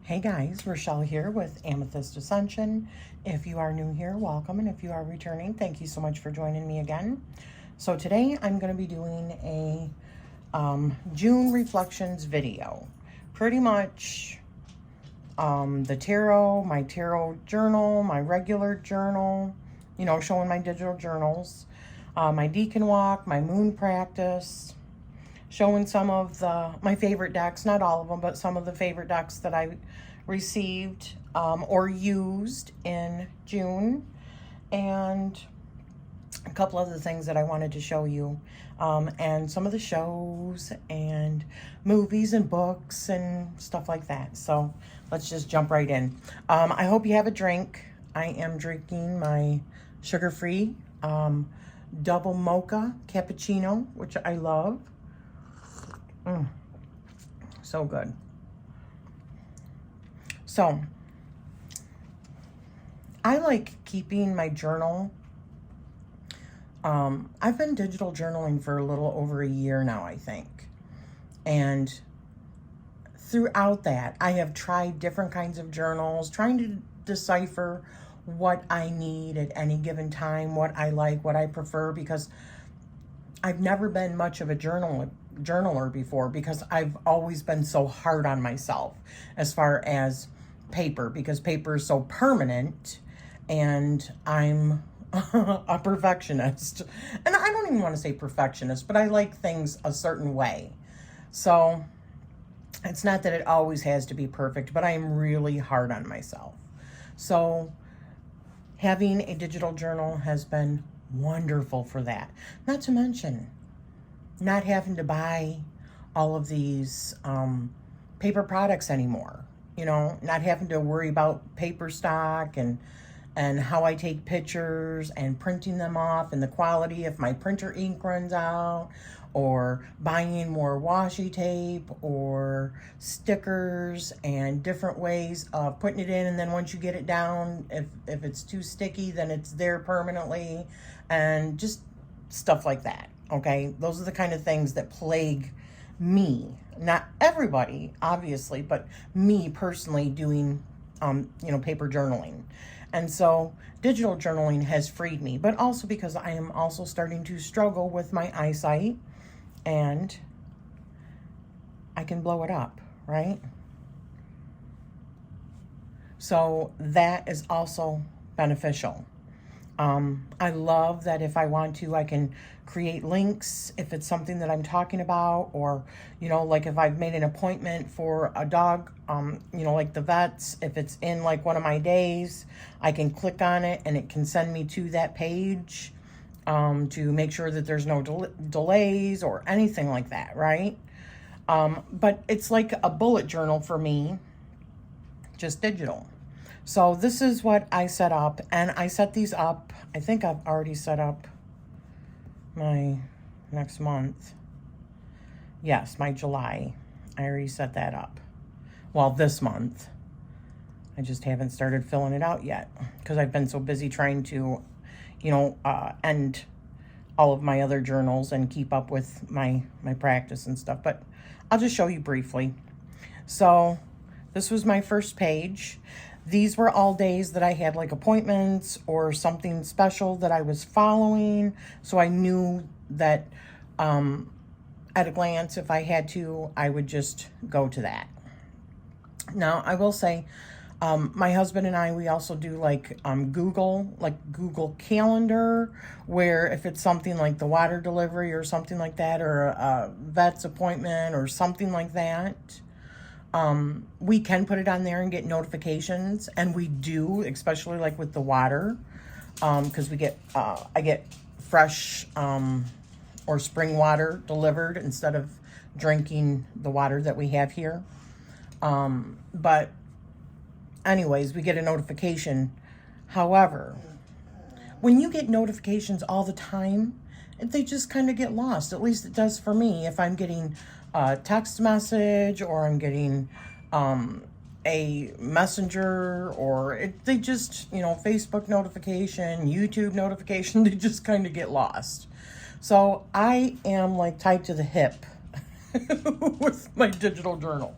Hey guys, Rochelle here with Amethyst Ascension. If you are new here, welcome, and if you are returning, thank you so much for joining me again. So today I'm going to be doing a June reflections video. Pretty much the tarot, my tarot journal, my regular journal, you know, showing my digital journals, my Deacon walk, my moon practice, showing some of my favorite decks, not all of them, but some of the favorite decks that I received or used in June, and a couple other things that I wanted to show you, and some of the shows and movies and books and stuff like that. So let's just jump right in. I hope you have a drink. I am drinking my sugar-free double mocha cappuccino, which I love. So good. So I like keeping my journal. I've been digital journaling for a little over a year now, I think. And throughout that, I have tried different kinds of journals, trying to decipher what I need at any given time, what I like, what I prefer, because I've never been much of a journaler before, because I've always been so hard on myself as far as paper, because paper is so permanent and I'm a perfectionist. And I don't even want to say perfectionist, but I like things a certain way. So it's not that it always has to be perfect, but I am really hard on myself. So having a digital journal has been wonderful for that. Not to mention not having to buy all of these paper products anymore. You know, not having to worry about paper stock and how I take pictures and printing them off and the quality if my printer ink runs out, or buying more washi tape or stickers and different ways of putting it in, and then once you get it down, if it's too sticky, then it's there permanently, and just stuff like that. Okay, those are the kind of things that plague me. Not everybody, obviously, but me personally doing, paper journaling. And so digital journaling has freed me, but also because I am also starting to struggle with my eyesight, and I can blow it up, right? So that is also beneficial. I love that if I want to, I can create links if it's something that I'm talking about, or, like if I've made an appointment for a dog, like the vets, if it's in like one of my days, I can click on it and it can send me to that page to make sure that there's no delays or anything like that, right? But it's like a bullet journal for me, just digital. So this is what I set up, and I set these up. I think I've already set up my next month. Yes, my July. I already set that up. Well, this month. I just haven't started filling it out yet because I've been so busy trying to, end all of my other journals and keep up with my practice and stuff. But I'll just show you briefly. So this was my first page. These were all days that I had like appointments or something special that I was following. So I knew that at a glance, if I had to, I would just go to that. Now, I will say, my husband and I, we also do like Google Calendar, where if it's something like the water delivery or something like that, or a vet's appointment or something like that, we can put it on there and get notifications, and we do, especially like with the water, because I get fresh or spring water delivered instead of drinking the water that we have here. But anyways, we get a notification. However, when you get notifications all the time, they just kind of get lost. At least it does for me. If I'm getting a text message, or I'm getting a messenger, or they just, Facebook notification, YouTube notification, they just kind of get lost. So I am like tied to the hip with my digital journal.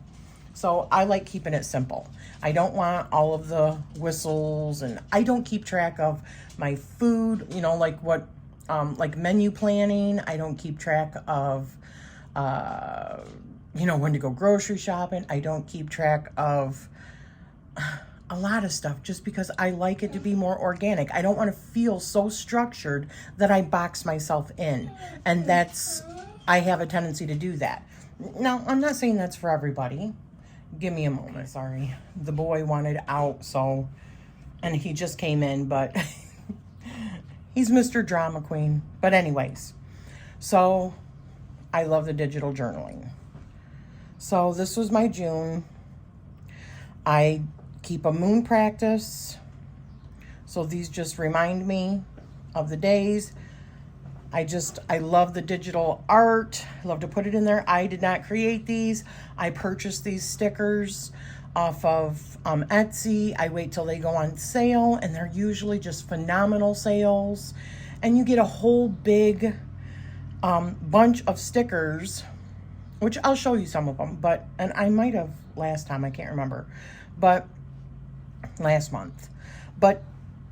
So I like keeping it simple. I don't want all of the whistles, and I don't keep track of my food, you know, like what, like menu planning. I don't keep track of, you know, when to go grocery shopping. I don't keep track of a lot of stuff just because I like it to be more organic. I don't want to feel so structured that I box myself in. And I have a tendency to do that. Now, I'm not saying that's for everybody. Give me a moment, sorry. The boy wanted out, and he just came in, but he's Mr. Drama Queen. But anyways, so I love the digital journaling. So this was my June. I keep a moon practice. So these just remind me of the days. I love the digital art. I love to put it in there. I did not create these. I purchased these stickers off of Etsy. I wait till they go on sale, and they're usually just phenomenal sales. And you get a whole big bunch of stickers, which I'll show you some of them. And I might have last time, I can't remember, but last month. But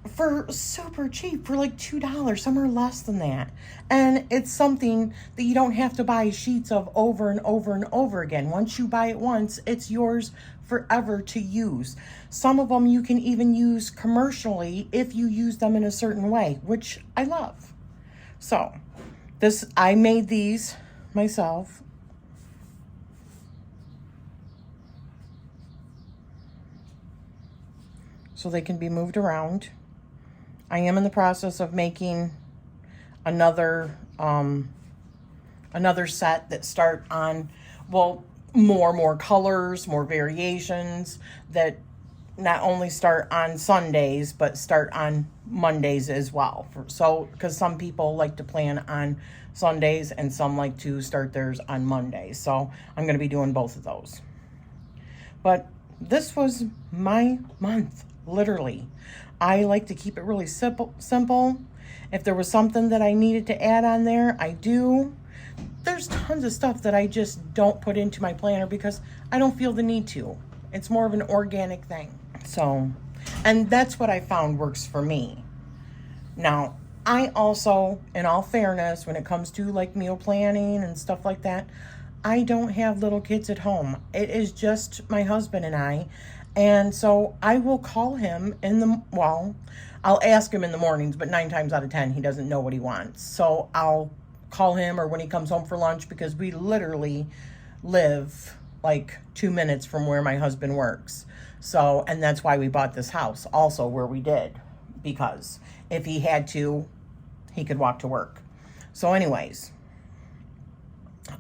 for super cheap, for like $2, somewhere less than that. And it's something that you don't have to buy sheets of over and over and over again. Once you buy it once, it's yours forever to use. Some of them you can even use commercially if you use them in a certain way, which I love. So I made these myself. So they can be moved around. I am in the process of making another set that start on, well, more colors, more variations, that not only start on Sundays, but start on Mondays as well. Because some people like to plan on Sundays and some like to start theirs on Mondays. So I'm going to be doing both of those. But this was my month, literally. I like to keep it really simple. If there was something that I needed to add on there, I do. There's tons of stuff that I just don't put into my planner because I don't feel the need to. It's more of an organic thing. So, and that's what I found works for me. Now, I also, in all fairness, when it comes to like meal planning and stuff like that, I don't have little kids at home. It is just my husband and I. And so I will call him I'll ask him in the mornings, but 9 times out of 10, he doesn't know what he wants. So I'll call him, or when he comes home for lunch, because we literally live like 2 minutes from where my husband works. So, and that's why we bought this house also where we did, because if he had to, he could walk to work. So anyways,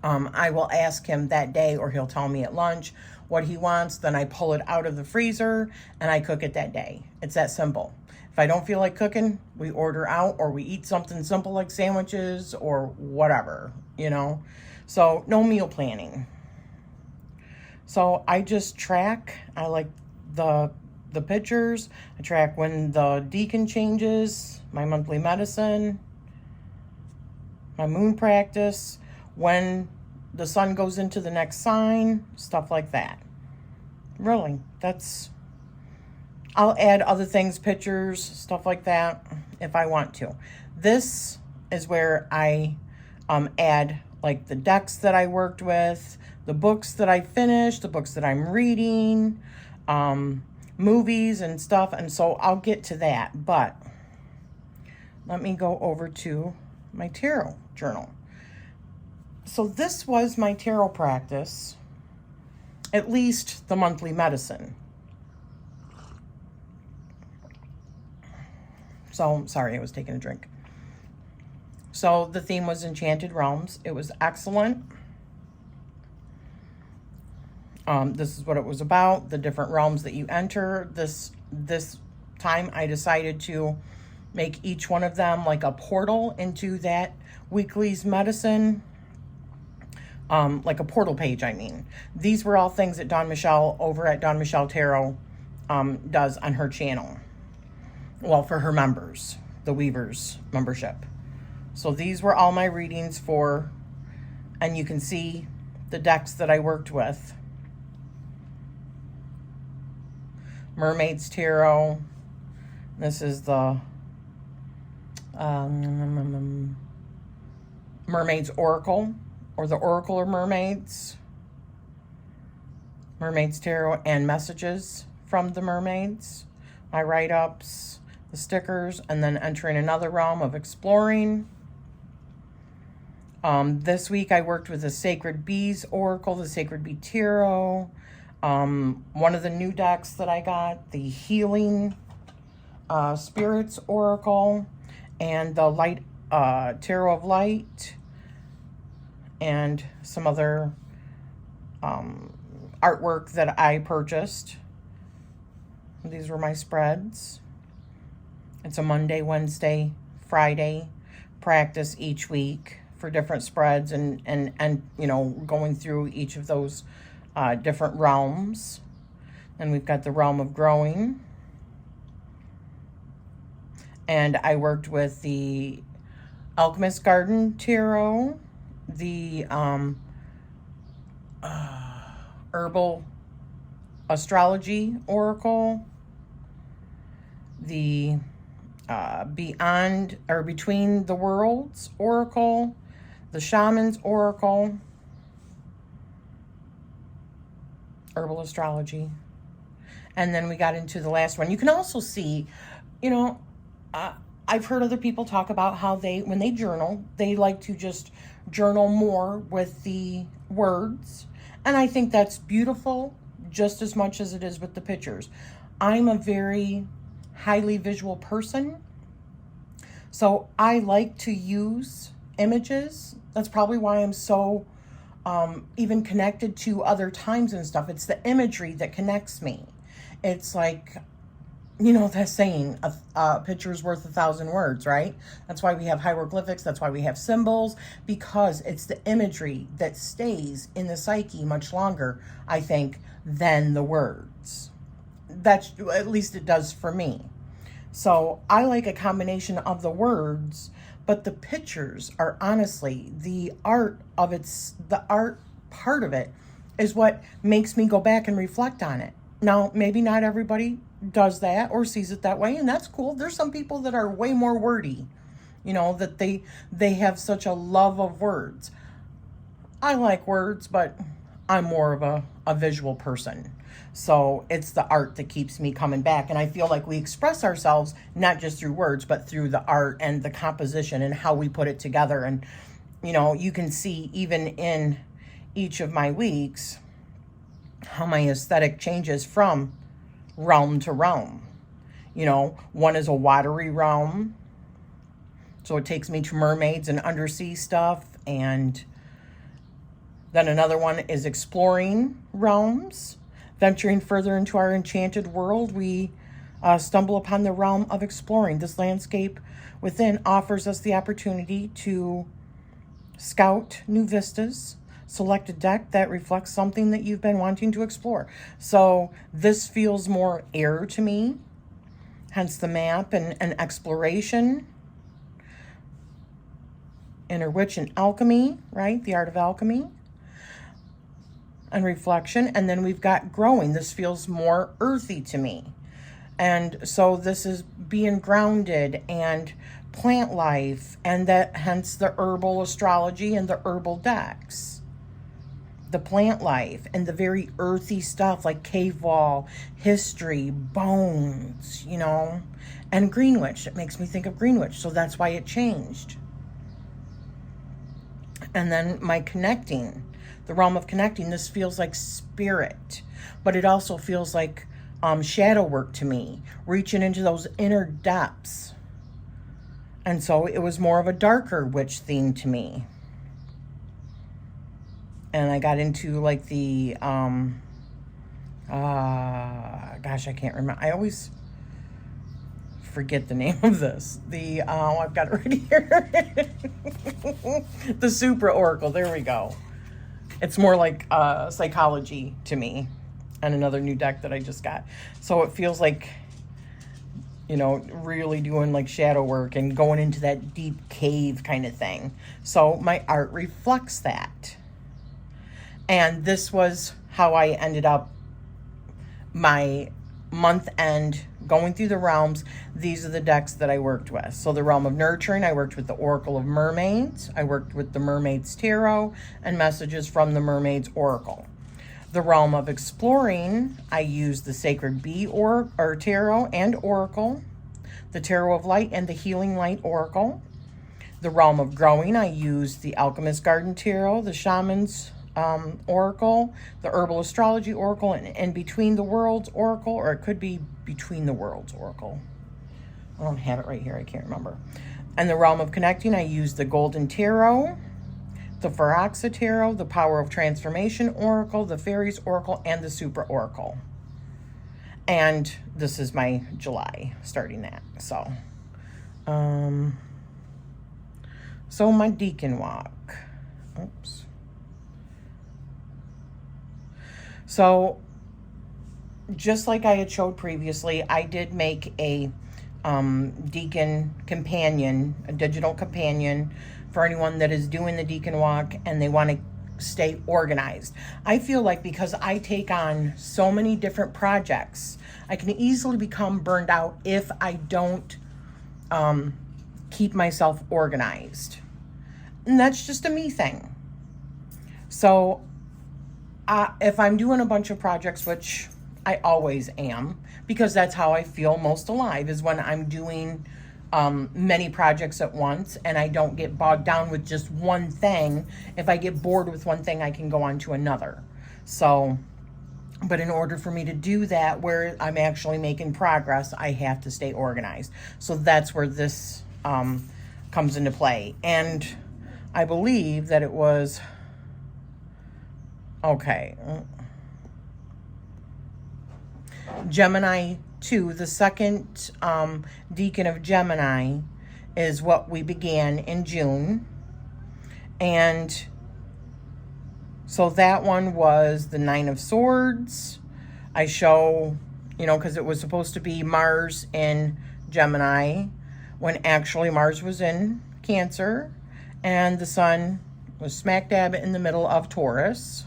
I will ask him that day, or he'll tell me at lunch what he wants. Then I pull it out of the freezer and I cook it that day. It's that simple. If I don't feel like cooking, we order out, or we eat something simple like sandwiches or whatever, you know. So no meal planning. So I just track. I like the pictures. I track when the Deacon changes, my monthly medicine, my moon practice, when the sun goes into the next sign, stuff like that. Really, I'll add other things, pictures, stuff like that, if I want to. This is where I add like the decks that I worked with, the books that I finished, the books that I'm reading, movies and stuff. And so I'll get to that. But let me go over to my tarot journal. So this was my tarot practice, at least the monthly medicine. So, sorry, I was taking a drink. So the theme was Enchanted Realms. It was excellent. This is what it was about, the different realms that you enter. This time I decided to make each one of them like a portal into that weekly's medicine. Like a portal page, I mean. These were all things that Dawn Michelle over at Dawn Michelle Tarot does on her channel. Well, for her members, the Weavers membership. So these were all my readings for, and you can see the decks that I worked with. Mermaids Tarot. This is the Mermaids Oracle, or the Oracle of Mermaids. Mermaids Tarot and messages from the mermaids. My write-ups, the stickers, and then entering another realm of exploring. This week I worked with the Sacred Bees Oracle, the Sacred Bee Tarot. One of the new decks that I got, the Healing Spirits Oracle, and the Light Tarot of Light, and some other artwork that I purchased. These were my spreads. It's a Monday, Wednesday, Friday practice each week for different spreads, and you know, going through each of those different realms. Then we've got the realm of growing. And I worked with the Alchemist Garden Tarot, the Herbal Astrology Oracle, the Beyond or Between the Worlds Oracle, the Shamans Oracle, Herbal Astrology. And then we got into the last one. You can also see, you know, I've heard other people talk about how when they journal, they like to just journal more with the words. And I think that's beautiful just as much as it is with the pictures. I'm a very highly visual person, so I like to use images. That's probably why I'm so even connected to other times and stuff. It's the imagery that connects me. It's like, you know, that saying, a picture's worth 1,000 words, right? That's why we have hieroglyphics. That's why we have symbols, because it's the imagery that stays in the psyche much longer, I think, than the words. That's, at least it does for me. So I like a combination of the words, but the pictures are honestly the art part of it is what makes me go back and reflect on it. Now, maybe not everybody does that or sees it that way, and that's cool. There's some people that are way more wordy, you know, that they have such a love of words. I like words, but I'm more of a visual person. So it's the art that keeps me coming back. And I feel like we express ourselves not just through words, but through the art and the composition and how we put it together. And, you know, you can see even in each of my weeks how my aesthetic changes from realm to realm. You know, one is a watery realm, so it takes me to mermaids and undersea stuff. And then another one is exploring realms. Venturing further into our enchanted world, we stumble upon the realm of exploring. This landscape within offers us the opportunity to scout new vistas, select a deck that reflects something that you've been wanting to explore. So this feels more air to me, hence the map and exploration. Inner witch and alchemy, right? The art of alchemy and reflection. And then we've got growing. This feels more earthy to me. And so this is being grounded and plant life, and that hence the herbal astrology and the herbal decks. The plant life and the very earthy stuff like cave wall, history, bones, you know, and Greenwich. It makes me think of Greenwich. So that's why it changed. And then my connecting, the realm of connecting, this feels like spirit, but it also feels like shadow work to me, reaching into those inner depths. And so it was more of a darker witch theme to me. And I got into like the, gosh, I can't remember. I always forget the name of this. The, I've got it right here. The Supra Oracle, there we go. It's more like psychology to me, and another new deck that I just got. So it feels like, you know, really doing like shadow work and going into that deep cave kind of thing. So my art reflects that. And this was how I ended up my month end, going through the realms, these are the decks that I worked with. So the realm of nurturing, I worked with the Oracle of Mermaids. I worked with the Mermaids Tarot and messages from the Mermaids Oracle. The realm of exploring, I used the Sacred Bee or Tarot and Oracle, the Tarot of Light and the Healing Light Oracle. The realm of growing, I used the Alchemist Garden Tarot, the Shamans Oracle, the Herbal Astrology Oracle, and Between the Worlds Oracle, or it could be Between the Worlds Oracle. I don't have it right here. I can't remember. And the realm of connecting, I used the Golden Tarot, the Pharaoxa Tarot, the Power of Transformation Oracle, the Fairies Oracle, and the Supra Oracle. And this is my July, starting that. So my Deacon walk. Oops. So, just like I had showed previously, I did make a Deacon companion, a digital companion for anyone that is doing the Deacon walk and they want to stay organized. I feel like because I take on so many different projects, I can easily become burned out if I don't keep myself organized. And that's just a me thing. So, if I'm doing a bunch of projects, which I always am, because that's how I feel most alive, is when I'm doing many projects at once and I don't get bogged down with just one thing. If I get bored with one thing, I can go on to another. So, but in order for me to do that, where I'm actually making progress, I have to stay organized. So that's where this comes into play. And I believe that it was... Okay. Gemini 2, the second Deacon of Gemini, is what we began in June. And so that one was the Nine of Swords. I show, because it was supposed to be Mars in Gemini, when actually Mars was in Cancer, and the Sun was smack dab in the middle of Taurus.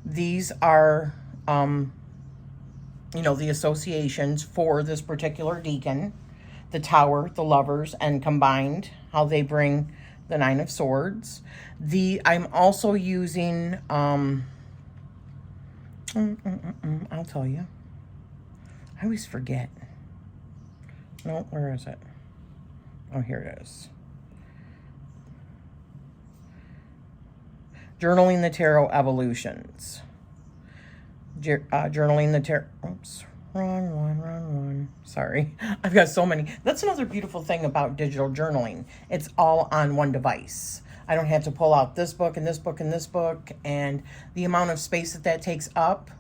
These are, the associations for this particular Deacon, the Tower, the Lovers, and combined, how they bring the Nine of Swords. I'm also using, I'll tell you. I always forget. No, where is it? Oh, here it is. Journaling the Tarot Evolutions. Journaling the Tarot... Oops. Wrong one. Sorry. I've got so many. That's another beautiful thing about digital journaling. It's all on one device. I don't have to pull out this book and this book and this book. And the amount of space that takes up,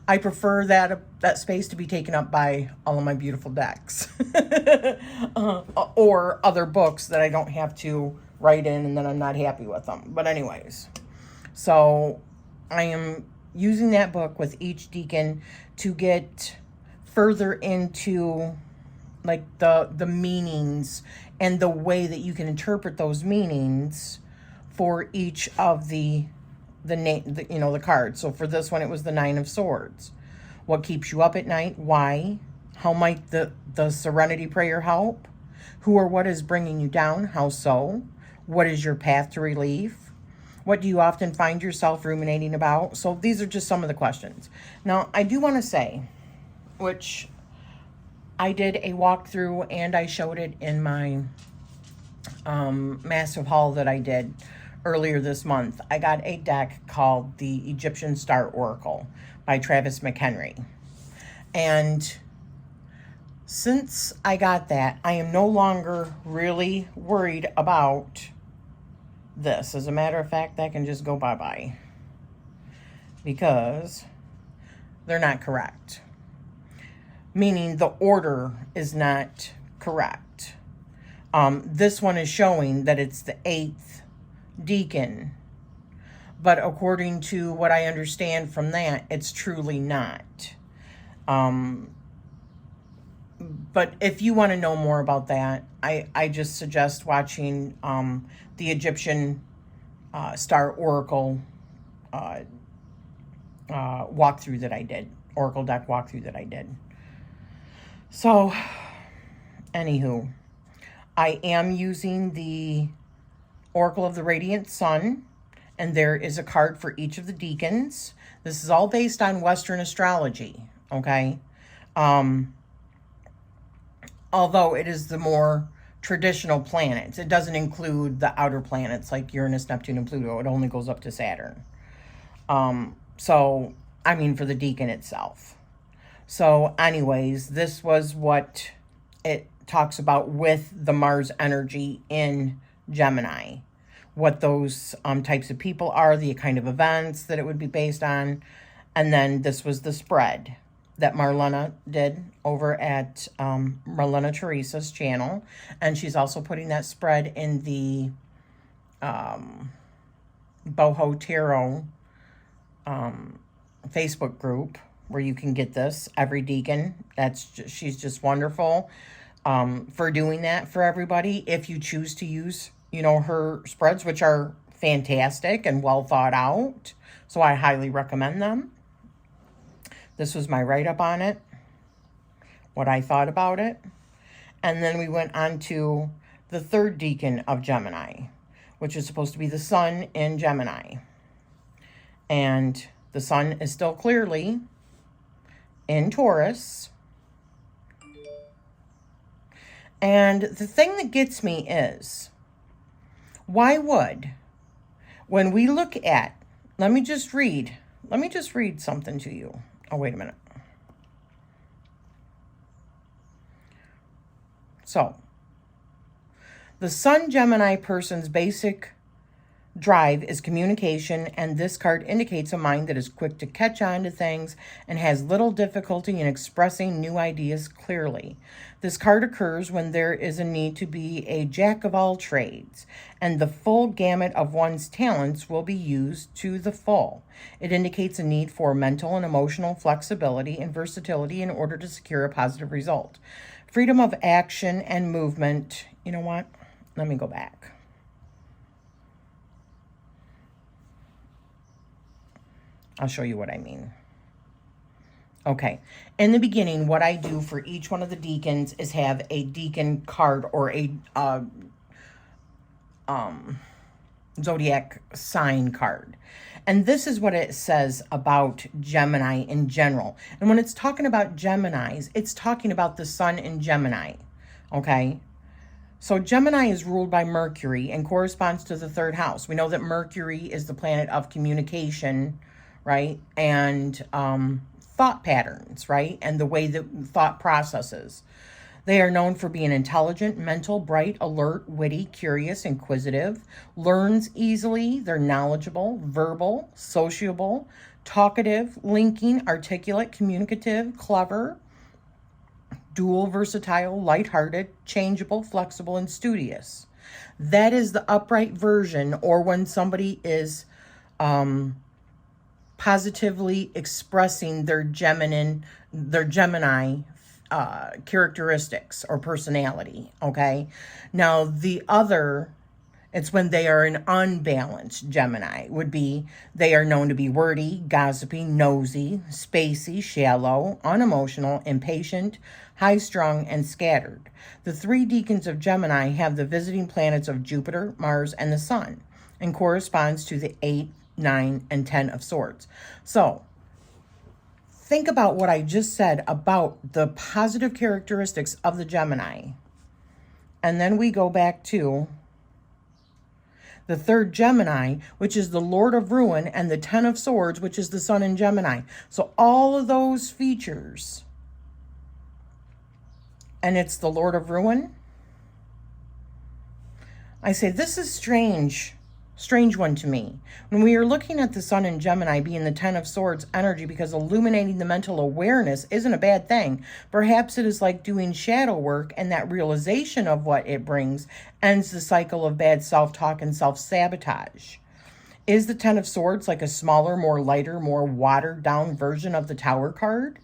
I prefer that space to be taken up by all of my beautiful decks. Or other books that I don't have to write in and then I'm not happy with them. But anyways... So I am using that book with each Deacon to get further into like the meanings and the way that you can interpret those meanings for each of the cards. So for this one, it was the Nine of Swords. What keeps you up at night? Why? How might the Serenity Prayer help? Who or what is bringing you down? How so? What is your path to relief? What do you often find yourself ruminating about? So these are just some of the questions. Now, I do want to say, which I did a walkthrough and I showed it in my massive haul that I did earlier this month. I got a deck called the Egyptian Star Oracle by Travis McHenry. And since I got that, I am no longer really worried about this. As a matter of fact, that can just go bye-bye because they're not correct. Meaning the order is not correct. This one is showing that it's the 8th Deacon, but according to what I understand from that, it's truly not. But if you want to know more about that, I just suggest watching the Egyptian Star Oracle walkthrough that I did, Oracle deck walkthrough that I did. So, anywho, I am using the Oracle of the Radiant Sun, and there is a card for each of the Deacons. This is all based on Western astrology, okay? Although it is the more traditional planets. It doesn't include the outer planets like Uranus, Neptune, and Pluto. It only goes up to Saturn. So, I mean, for the Deacon itself. So, anyways, this was what it talks about with the Mars energy in Gemini. What those types of people are, the kind of events that it would be based on. And then this was the spread that Marlena did over at Marlena Teresa's channel. And she's also putting that spread in the Boho Tarot Facebook group where you can get this. Every Deacon, she's just wonderful for doing that for everybody. If you choose to use, you know, her spreads, which are fantastic and well thought out. So I highly recommend them. This was my write-up on it, what I thought about it. And then we went on to the third Deacon of Gemini, which is supposed to be the Sun in Gemini. And the Sun is still clearly in Taurus. And the thing that gets me is, why would, when we look at, let me just read something to you. Oh, wait a minute. So, the Sun Gemini person's basic drive is communication, and this card indicates a mind that is quick to catch on to things and has little difficulty in expressing new ideas clearly. This card occurs when there is a need to be a jack of all trades, and the full gamut of one's talents will be used to the full. It indicates a need for mental and emotional flexibility and versatility in order to secure a positive result. Freedom of action and movement. You know what? Let me go back. I'll show you what I mean. Okay. In the beginning, what I do for each one of the Deacons is have a Deacon card or a zodiac sign card. And this is what it says about Gemini in general. And when it's talking about Geminis, it's talking about the Sun in Gemini. Okay? So Gemini is ruled by Mercury and corresponds to the third house. We know that Mercury is the planet of communication, right? And thought patterns, right? And the way that thought processes. They are known for being intelligent, mental, bright, alert, witty, curious, inquisitive, learns easily. They're knowledgeable, verbal, sociable, talkative, linking, articulate, communicative, clever, dual, versatile, lighthearted, changeable, flexible, and studious. That is the upright version, or when somebody is positively expressing their Gemini characteristics or personality, okay? Now, the other, it's when they are an unbalanced Gemini, would be they are known to be wordy, gossipy, nosy, spacey, shallow, unemotional, impatient, high-strung, and scattered. The three Deacons of Gemini have the visiting planets of Jupiter, Mars, and the Sun, and corresponds to the 8, 9, and 10 of Swords. So, think about what I just said about the positive characteristics of the Gemini. And then we go back to the third Gemini, which is the Lord of Ruin, and the 10 of Swords, which is the Sun in Gemini. So all of those features, and it's the Lord of Ruin. I say, this is strange one to me. When we are looking at the Sun in Gemini being the 10 of Swords energy, because illuminating the mental awareness isn't a bad thing. Perhaps it is like doing shadow work, and that realization of what it brings ends the cycle of bad self-talk and self-sabotage. Is the 10 of Swords like a smaller, more lighter, more watered down version of the Tower card?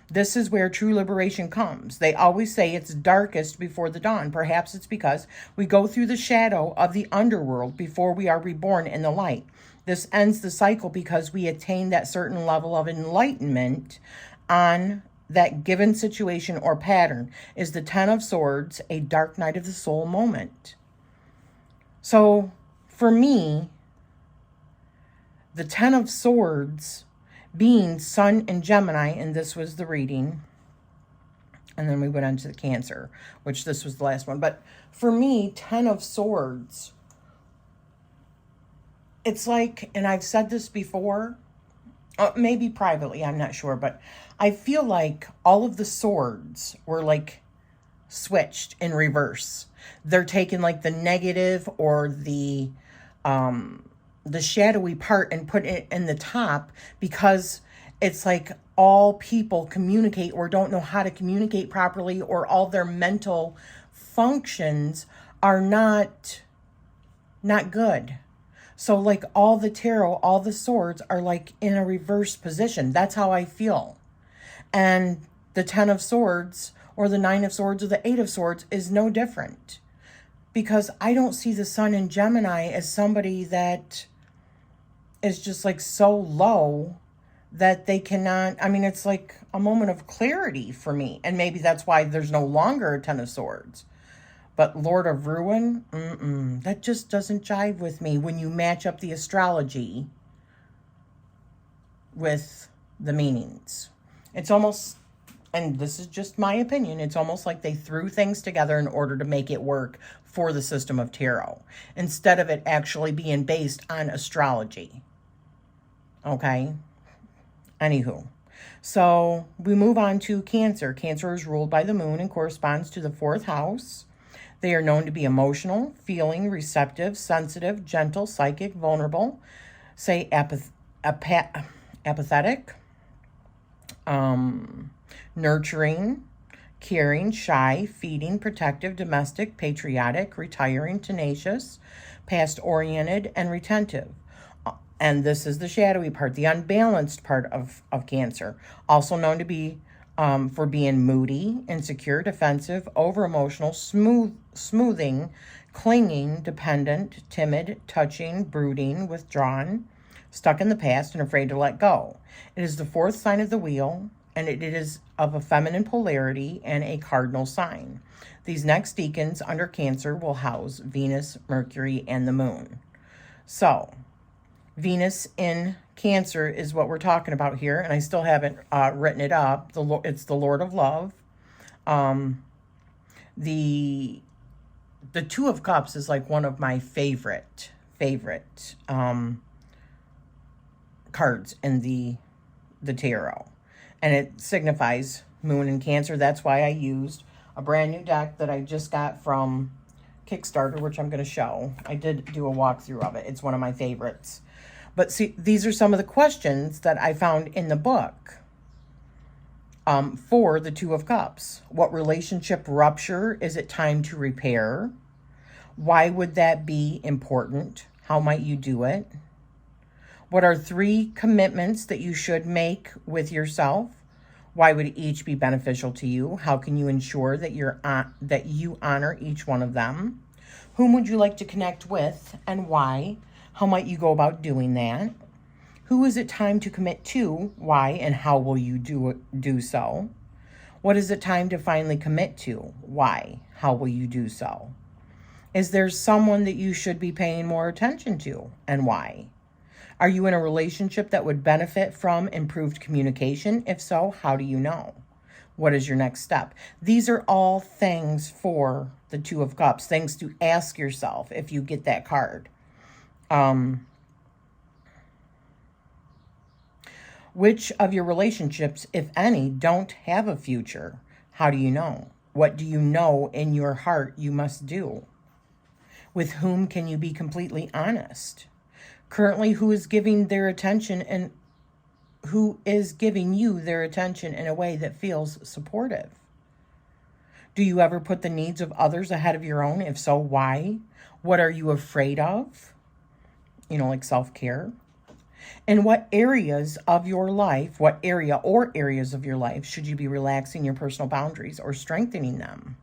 This is where true liberation comes. They always say it's darkest before the dawn. Perhaps it's because we go through the shadow of the underworld before we are reborn in the light. This ends the cycle because we attain that certain level of enlightenment on that given situation or pattern. Is the Ten of Swords a dark night of the soul moment? So for me, the Ten of Swords being Sun and Gemini, and this was the reading, and then we went on to the Cancer, which this was the last one. But for me, Ten of Swords, it's like, and I've said this before, maybe privately, I'm not sure, but I feel like all of the swords were like switched in reverse. They're taking like the negative or the shadowy part and put it in the top, because it's like all people communicate or don't know how to communicate properly, or all their mental functions are not good. So like all the tarot, all the swords are like in a reverse position. That's how I feel. And the Ten of Swords or the Nine of Swords or the Eight of Swords is no different, because I don't see the Sun in Gemini as somebody that is just like so low that they cannot, I mean, it's like a moment of clarity for me. And maybe that's why there's no longer a Ten of Swords. But Lord of Ruin, that just doesn't jive with me when you match up the astrology with the meanings. It's almost, and this is just my opinion, it's almost like they threw things together in order to make it work for the system of tarot, instead of it actually being based on astrology. Okay? Anywho. So we move on to Cancer. Cancer is ruled by the moon and corresponds to the 4th house. They are known to be emotional, feeling, receptive, sensitive, gentle, psychic, vulnerable, say apathetic, nurturing, caring, shy, feeding, protective, domestic, patriotic, retiring, tenacious, past-oriented, and retentive. And this is the shadowy part, the unbalanced part of Cancer, also known to be for being moody, insecure, defensive, over-emotional, smoothing, clinging, dependent, timid, touching, brooding, withdrawn, stuck in the past, and afraid to let go. It is the 4th sign of the wheel, and it is of a feminine polarity and a cardinal sign. These next decans under Cancer will house Venus, Mercury, and the moon. So Venus in Cancer is what we're talking about here, and I still haven't written it up. It's the Lord of Love. The Two of Cups is like one of my favorite cards in the tarot, and it signifies moon and Cancer. That's why I used a brand new deck that I just got from Kickstarter, which I'm going to show. I did do a walkthrough of it. It's one of my favorites. But see, these are some of the questions that I found in the book for the Two of Cups. What relationship rupture is it time to repair? Why would that be important? How might you do it? What are 3 commitments that you should make with yourself? Why would each be beneficial to you? How can you ensure that you honor each one of them? Whom would you like to connect with and why? How might you go about doing that? Who is it time to commit to? Why and how will you do so? What is it time to finally commit to? Why? How will you do so? Is there someone that you should be paying more attention to and why? Are you in a relationship that would benefit from improved communication? If so, how do you know? What is your next step? These are all things for the Two of Cups, things to ask yourself if you get that card. Which of your relationships, if any, don't have a future? How do you know? What do you know in your heart you must do? With whom can you be completely honest? Currently, who is giving their attention and who is giving you their attention in a way that feels supportive? Do you ever put the needs of others ahead of your own? If so, why? What are you afraid of? Like self-care. In what areas of your life, what area or areas of your life should you be relaxing your personal boundaries or strengthening them?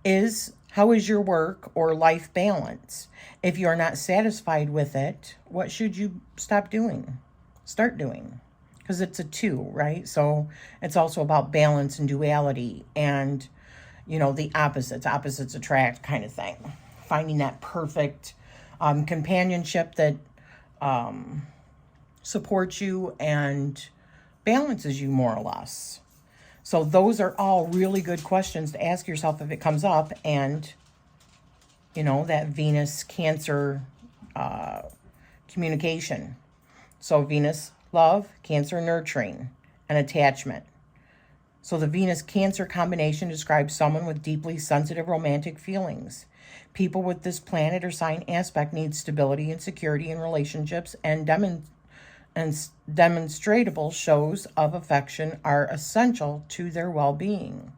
Is How is your work or life balance? If you're not satisfied with it, what should you stop doing? Start doing. Because it's a 2, right? So it's also about balance and duality and, you know, the opposites. Opposites attract kind of thing. Finding that perfect companionship that supports you and balances you more or less. So those are all really good questions to ask yourself if it comes up. And, you know, that Venus Cancer communication. So Venus, love, Cancer, nurturing, and attachment. So the Venus Cancer combination describes someone with deeply sensitive romantic feelings. People with this planet or sign aspect need stability and security in relationships, and demonstrable shows of affection are essential to their well-being.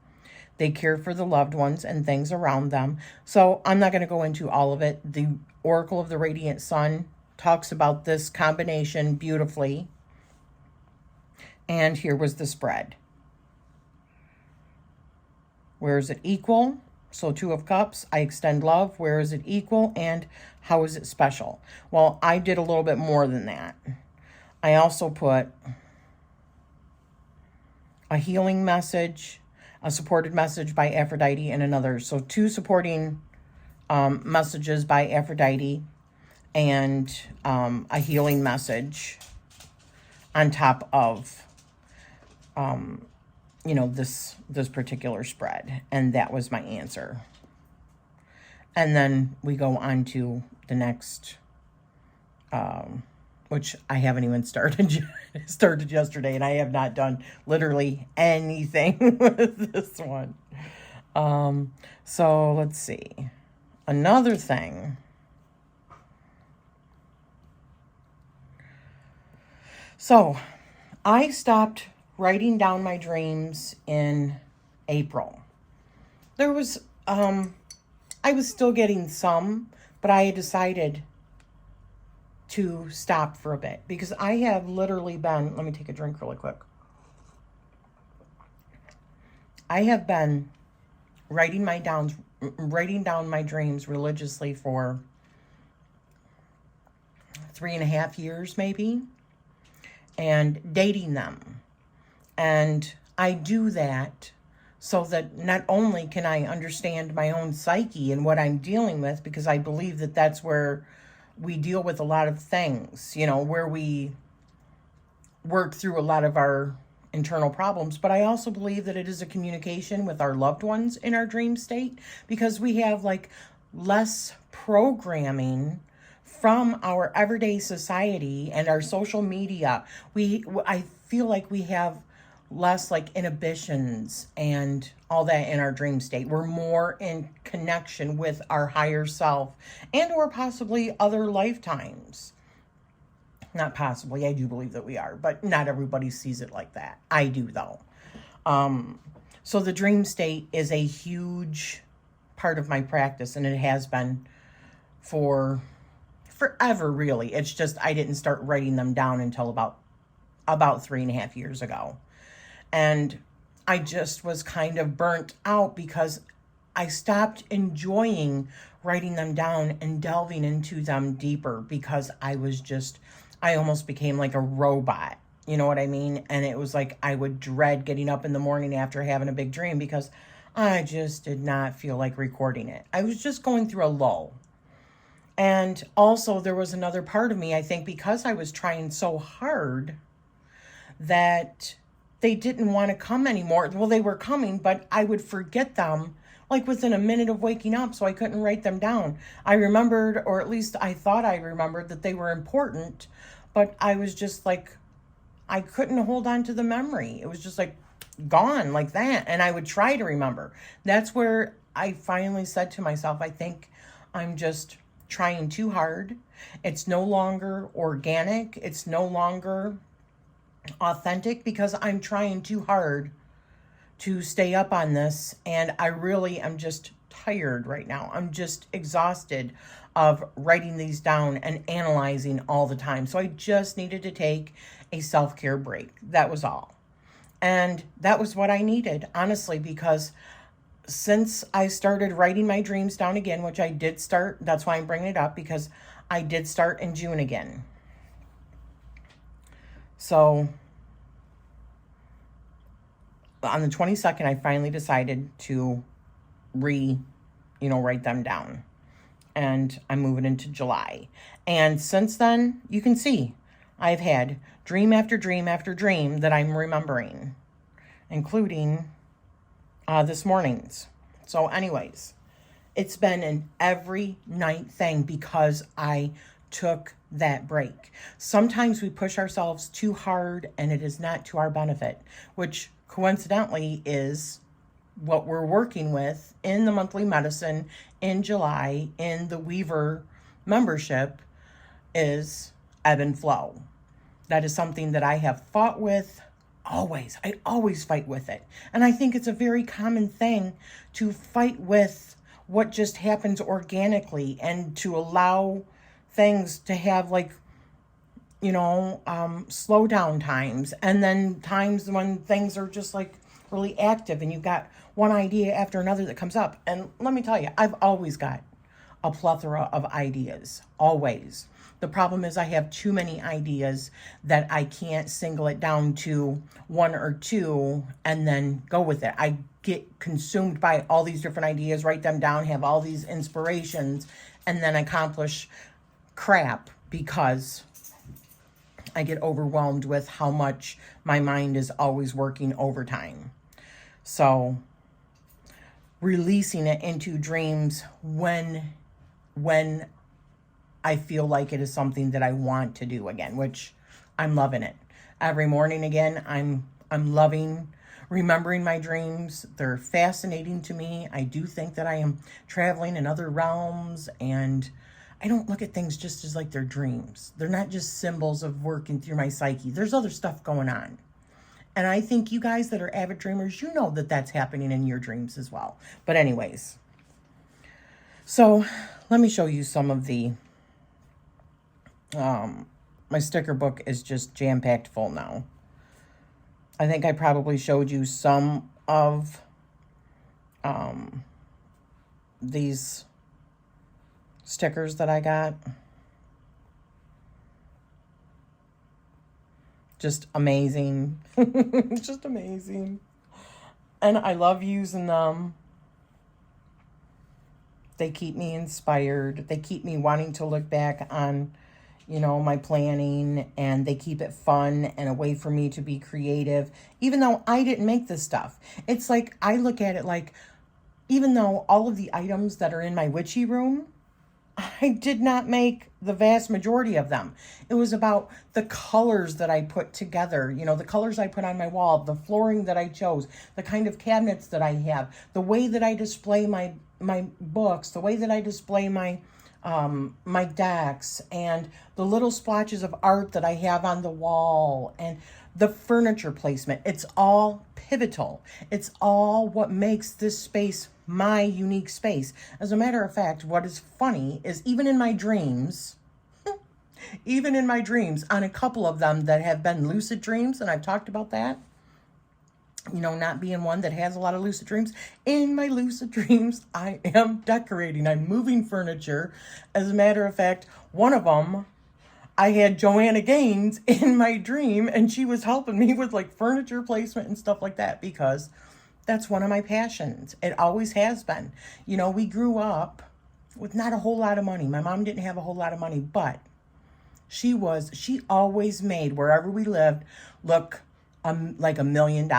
They care for the loved ones and things around them. So I'm not going to go into all of it. The Oracle of the Radiant Sun talks about this combination beautifully. And here was the spread. Where is it equal? So 2 of Cups, I extend love. Where is it equal? And how is it special? Well, I did a little bit more than that. I also put a healing message, a supported message by Aphrodite, and another. So 2 supporting messages by Aphrodite and a healing message on top of, you know, this particular spread. And that was my answer. And then we go on to the next, which I haven't even started yesterday, and I have not done literally anything with this one. So let's see. Another thing. So I stopped writing down my dreams in April. There was, I was still getting some, but I had decided to stop for a bit because I have literally been, let me take a drink really quick. I have been writing down my dreams religiously for 3.5 years maybe, and dating them. And I do that so that not only can I understand my own psyche and what I'm dealing with, because I believe that that's where we deal with a lot of things, you know, where we work through a lot of our internal problems. But I also believe that it is a communication with our loved ones in our dream state, because we have like less programming from our everyday society and our social media. I feel like we have less like inhibitions and all that in our dream state. We're more in connection with our higher self and or possibly other lifetimes. Not possibly, I do believe that we are, but not everybody sees it like that. I do though. So the dream state is a huge part of my practice, and it has been for forever really. It's just I didn't start writing them down until about 3.5 years ago. And I just was kind of burnt out because I stopped enjoying writing them down and delving into them deeper, because I almost became like a robot. You know what I mean? And it was like I would dread getting up in the morning after having a big dream because I just did not feel like recording it. I was just going through a lull. And also there was another part of me, I think, because I was trying so hard, that they didn't want to come anymore. Well, they were coming, but I would forget them like within a minute of waking up, so I couldn't write them down. I remembered, or at least I thought I remembered, that they were important, but I was just like, I couldn't hold on to the memory. It was just like gone like that. And I would try to remember. That's where I finally said to myself, I think I'm just trying too hard. It's no longer organic. It's no longer authentic because I'm trying too hard to stay up on this. And I really am just tired right now. I'm just exhausted of writing these down and analyzing all the time. So I just needed to take a self-care break. That was all. And that was what I needed, honestly, because since I started writing my dreams down again, which I did start, that's why I'm bringing it up, because I did start in June again. So on the 22nd, I finally decided to write them down. And I'm moving into July. And since then, you can see I've had dream after dream after dream that I'm remembering, including this morning's. So anyways, it's been an every night thing because I took that break. Sometimes we push ourselves too hard and it is not to our benefit, which coincidentally is what we're working with in the monthly medicine in July in the Weaver membership is ebb and flow. That is something that I have fought with always. I always fight with it. And I think it's a very common thing to fight with what just happens organically and to allow things to have slow down times, and then times when things are just like really active and you've got one idea after another that comes up. And let me tell you, I've always got a plethora of ideas, always. The problem is I have too many ideas that I can't single it down to one or two and then go with it. I get consumed by all these different ideas, write them down, have all these inspirations, and then accomplish crap because I get overwhelmed with how much my mind is always working overtime. So releasing it into dreams when I feel like it is something that I want to do again, which I'm loving it. Every morning again, I'm loving remembering my dreams. They're fascinating to me. I do think that I am traveling in other realms, and I don't look at things just as like they're dreams. They're not just symbols of working through my psyche. There's other stuff going on. And I think you guys that are avid dreamers, you know that that's happening in your dreams as well. But anyways, so let me show you some of the, my sticker book is just jam-packed full now. I think I probably showed you some of these stickers that I got. Just amazing. Just amazing. And I love using them. They keep me inspired. They keep me wanting to look back on, my planning, and they keep it fun and a way for me to be creative, even though I didn't make this stuff. It's like, I look at it like, even though all of the items that are in my witchy room, I did not make the vast majority of them. It was about the colors that I put together, the colors I put on my wall, the flooring that I chose, the kind of cabinets that I have, the way that I display my books, the way that I display my decks, and the little splotches of art that I have on the wall, and the furniture placement. It's all pivotal. It's all what makes this space my unique space. As a matter of fact, what is funny is even in my dreams, on a couple of them that have been lucid dreams, and I've talked about that, not being one that has a lot of lucid dreams. In my lucid dreams, I am decorating. I'm moving furniture. As a matter of fact, one of them, I had Joanna Gaines in my dream, and she was helping me with furniture placement and stuff like that, because that's one of my passions. It always has been. We grew up with not a whole lot of money. My mom didn't have a whole lot of money, but she always made wherever we lived look like $1 million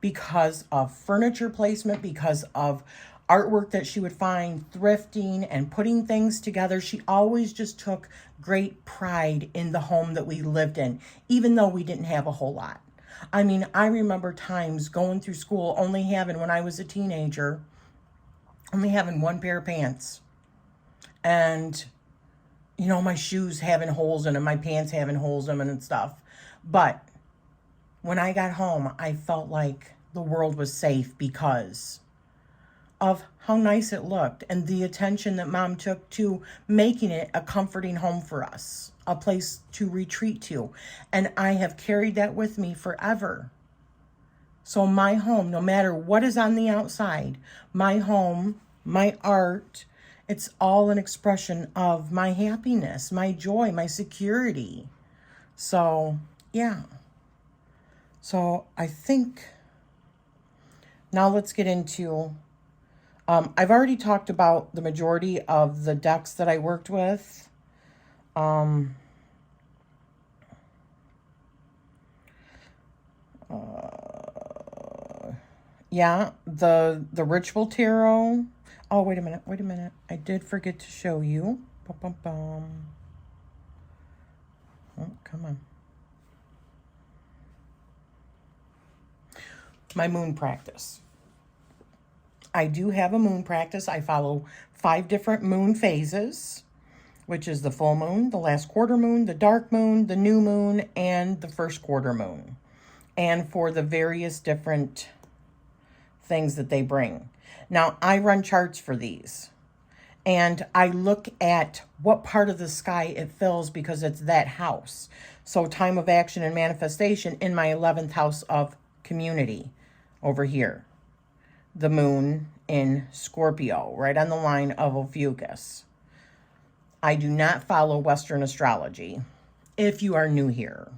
because of furniture placement, because of artwork that she would find, thrifting and putting things together. She always just took great pride in the home that we lived in, even though we didn't have a whole lot. I mean, I remember times going through school when I was a teenager, only having one pair of pants. And, my shoes having holes in them, my pants having holes in them and stuff. But when I got home, I felt like the world was safe because of how nice it looked and the attention that Mom took to making it a comforting home for us, a place to retreat to. And I have carried that with me forever. So my home, no matter what is on the outside, my home, my art, it's all an expression of my happiness, my joy, my security. So, yeah. So I think now let's get into, I've already talked about the majority of the decks that I worked with. Yeah, the Ritual Tarot. Oh, wait a minute. I did forget to show you. Bum, bum, bum. Oh, come on. My moon practice. I do have a moon practice. I follow 5 different moon phases, which is the full moon, the last quarter moon, the dark moon, the new moon, and the first quarter moon. And for the various different things that they bring. Now, I run charts for these. And I look at what part of the sky it fills because it's that house. So time of action and manifestation in my 11th house of community over here. The moon in Scorpio, right on the line of Ophiuchus. I do not follow Western astrology if you are new here.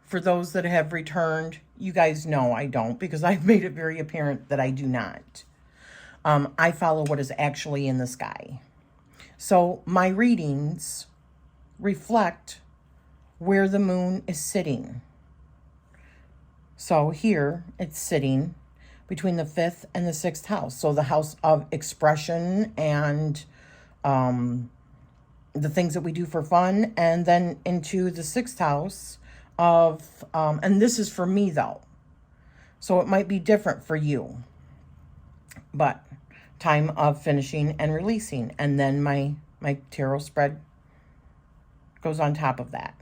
For those that have returned, you guys know I don't because I've made it very apparent that I do not. I follow what is actually in the sky. So my readings reflect where the moon is sitting. So here it's sitting between the 5th and the 6th house. So the house of expression and the things that we do for fun, and then into the 6th house of, and this is for me though. So it might be different for you. But time of finishing and releasing. And then my tarot spread goes on top of that.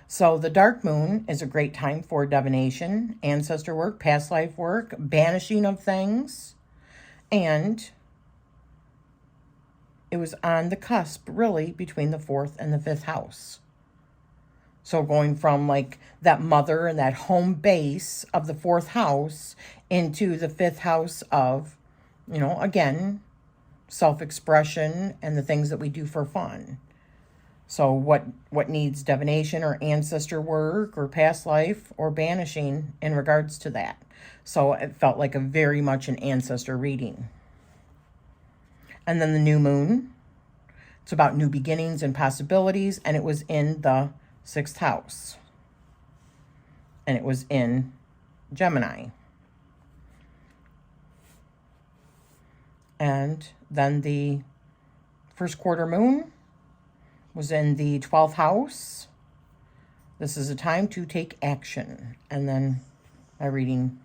So the dark moon is a great time for divination, ancestor work, past life work, banishing of things. And it was on the cusp, really, between the 4th and the 5th house. So going from like that mother and that home base of the 4th house into the 5th house of, you know, again, self-expression and the things that we do for fun. So what needs divination or ancestor work or past life or banishing in regards to that. So it felt like a very much an ancestor reading. And then the new moon, it's about new beginnings and possibilities, and it was in the 6th house. And it was in Gemini. And then the first quarter moon was in the 12th house. This is a time to take action. And then my reading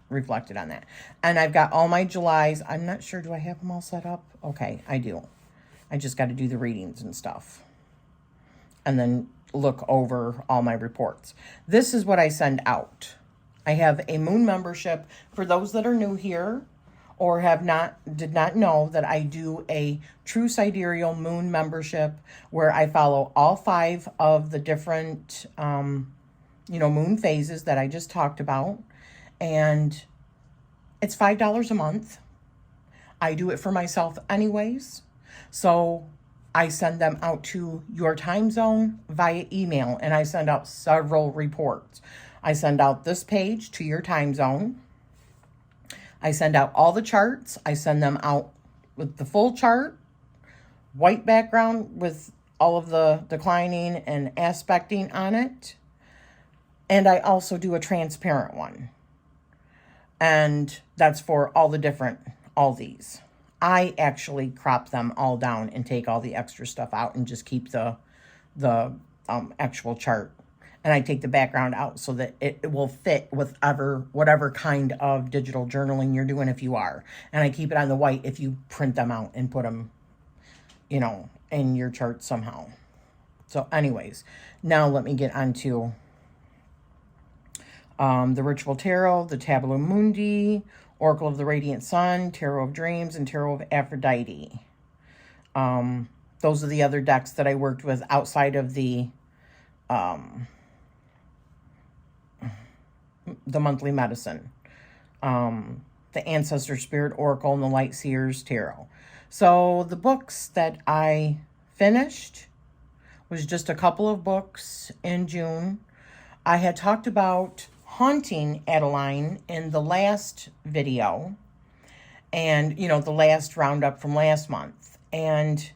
reflected on that. And I've got all my Julys. I'm not sure, do I have them all set up? Okay, I do. I just got to do the readings and stuff. And then look over all my reports. This is what I send out. I have a moon membership for those that are new here or did not know that I do a true sidereal moon membership where I follow all 5 of the different, moon phases that I just talked about. And it's $5 a month. I do it for myself anyways. So I send them out to your time zone via email, and I send out several reports. I send out this page to your time zone. I send out all the charts. I send them out with the full chart, white background with all of the declining and aspecting on it. And I also do a transparent one. And that's for all these. I actually crop them all down and take all the extra stuff out and just keep the actual chart. And I take the background out so that it will fit with whatever kind of digital journaling you're doing if you are. And I keep it on the white if you print them out and put them, in your chart somehow. So anyways, now let me get on to the Ritual Tarot, the Tableau Mundi, Oracle of the Radiant Sun, Tarot of Dreams, and Tarot of Aphrodite. Those are the other decks that I worked with outside of the the monthly medicine, the Ancestor Spirit Oracle, and the Light Seers Tarot. So the books that I finished was just a couple of books in June. I had talked about haunting Adeline in the last video, and the last roundup from last month. And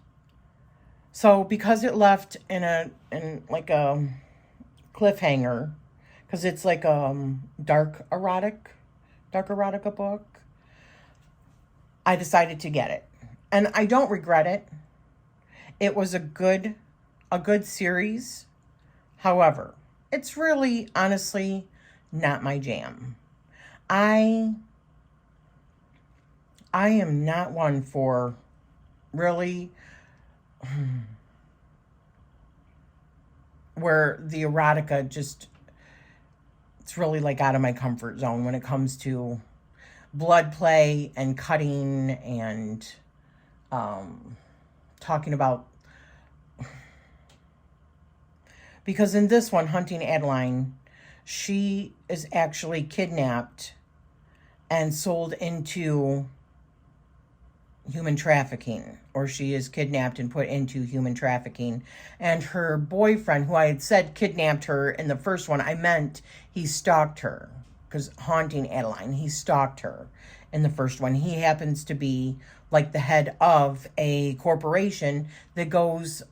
so because it left in like a cliffhanger, because it's like a dark erotica book, I decided to get it. And I don't regret it. It was a good series. However, it's really, honestly, not my jam. I am not one for really where the erotica just, it's really like out of my comfort zone when it comes to blood play and cutting and talking about, because in this one, Hunting Adeline, she is actually kidnapped and sold into human trafficking, or she is kidnapped and put into human trafficking. And her boyfriend, who I had said kidnapped her in the first one, I meant he stalked her, because Haunting Adeline, he stalked her in the first one. He happens to be like the head of a corporation that goes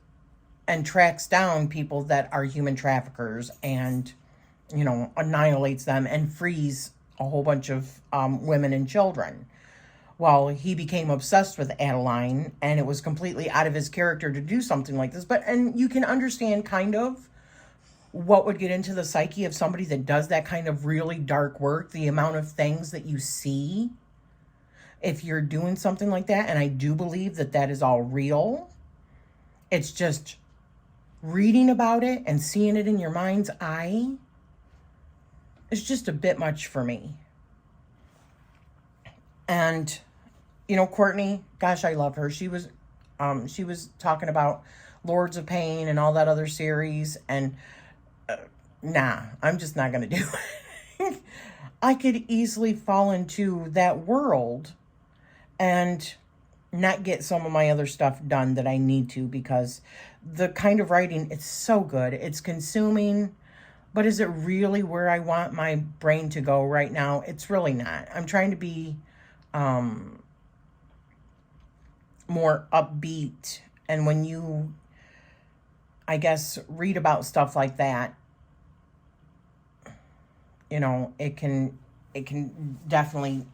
and tracks down people that are human traffickers and, annihilates them and frees a whole bunch of women and children. Well, he became obsessed with Adeline, and it was completely out of his character to do something like this. And you can understand kind of what would get into the psyche of somebody that does that kind of really dark work, the amount of things that you see if you're doing something like that. And I do believe that that is all real. It's just reading about it and seeing it in your mind's eye is just a bit much for me. And, Courtney, gosh, I love her. She was talking about Lords of Pain and all that other series. And nah, I'm just not going to do it. I could easily fall into that world and not get some of my other stuff done that I need to, because the kind of writing, it's so good. It's consuming. But is it really where I want my brain to go right now? It's really not. I'm trying to be more upbeat. And when you, I guess, read about stuff like that, it can definitely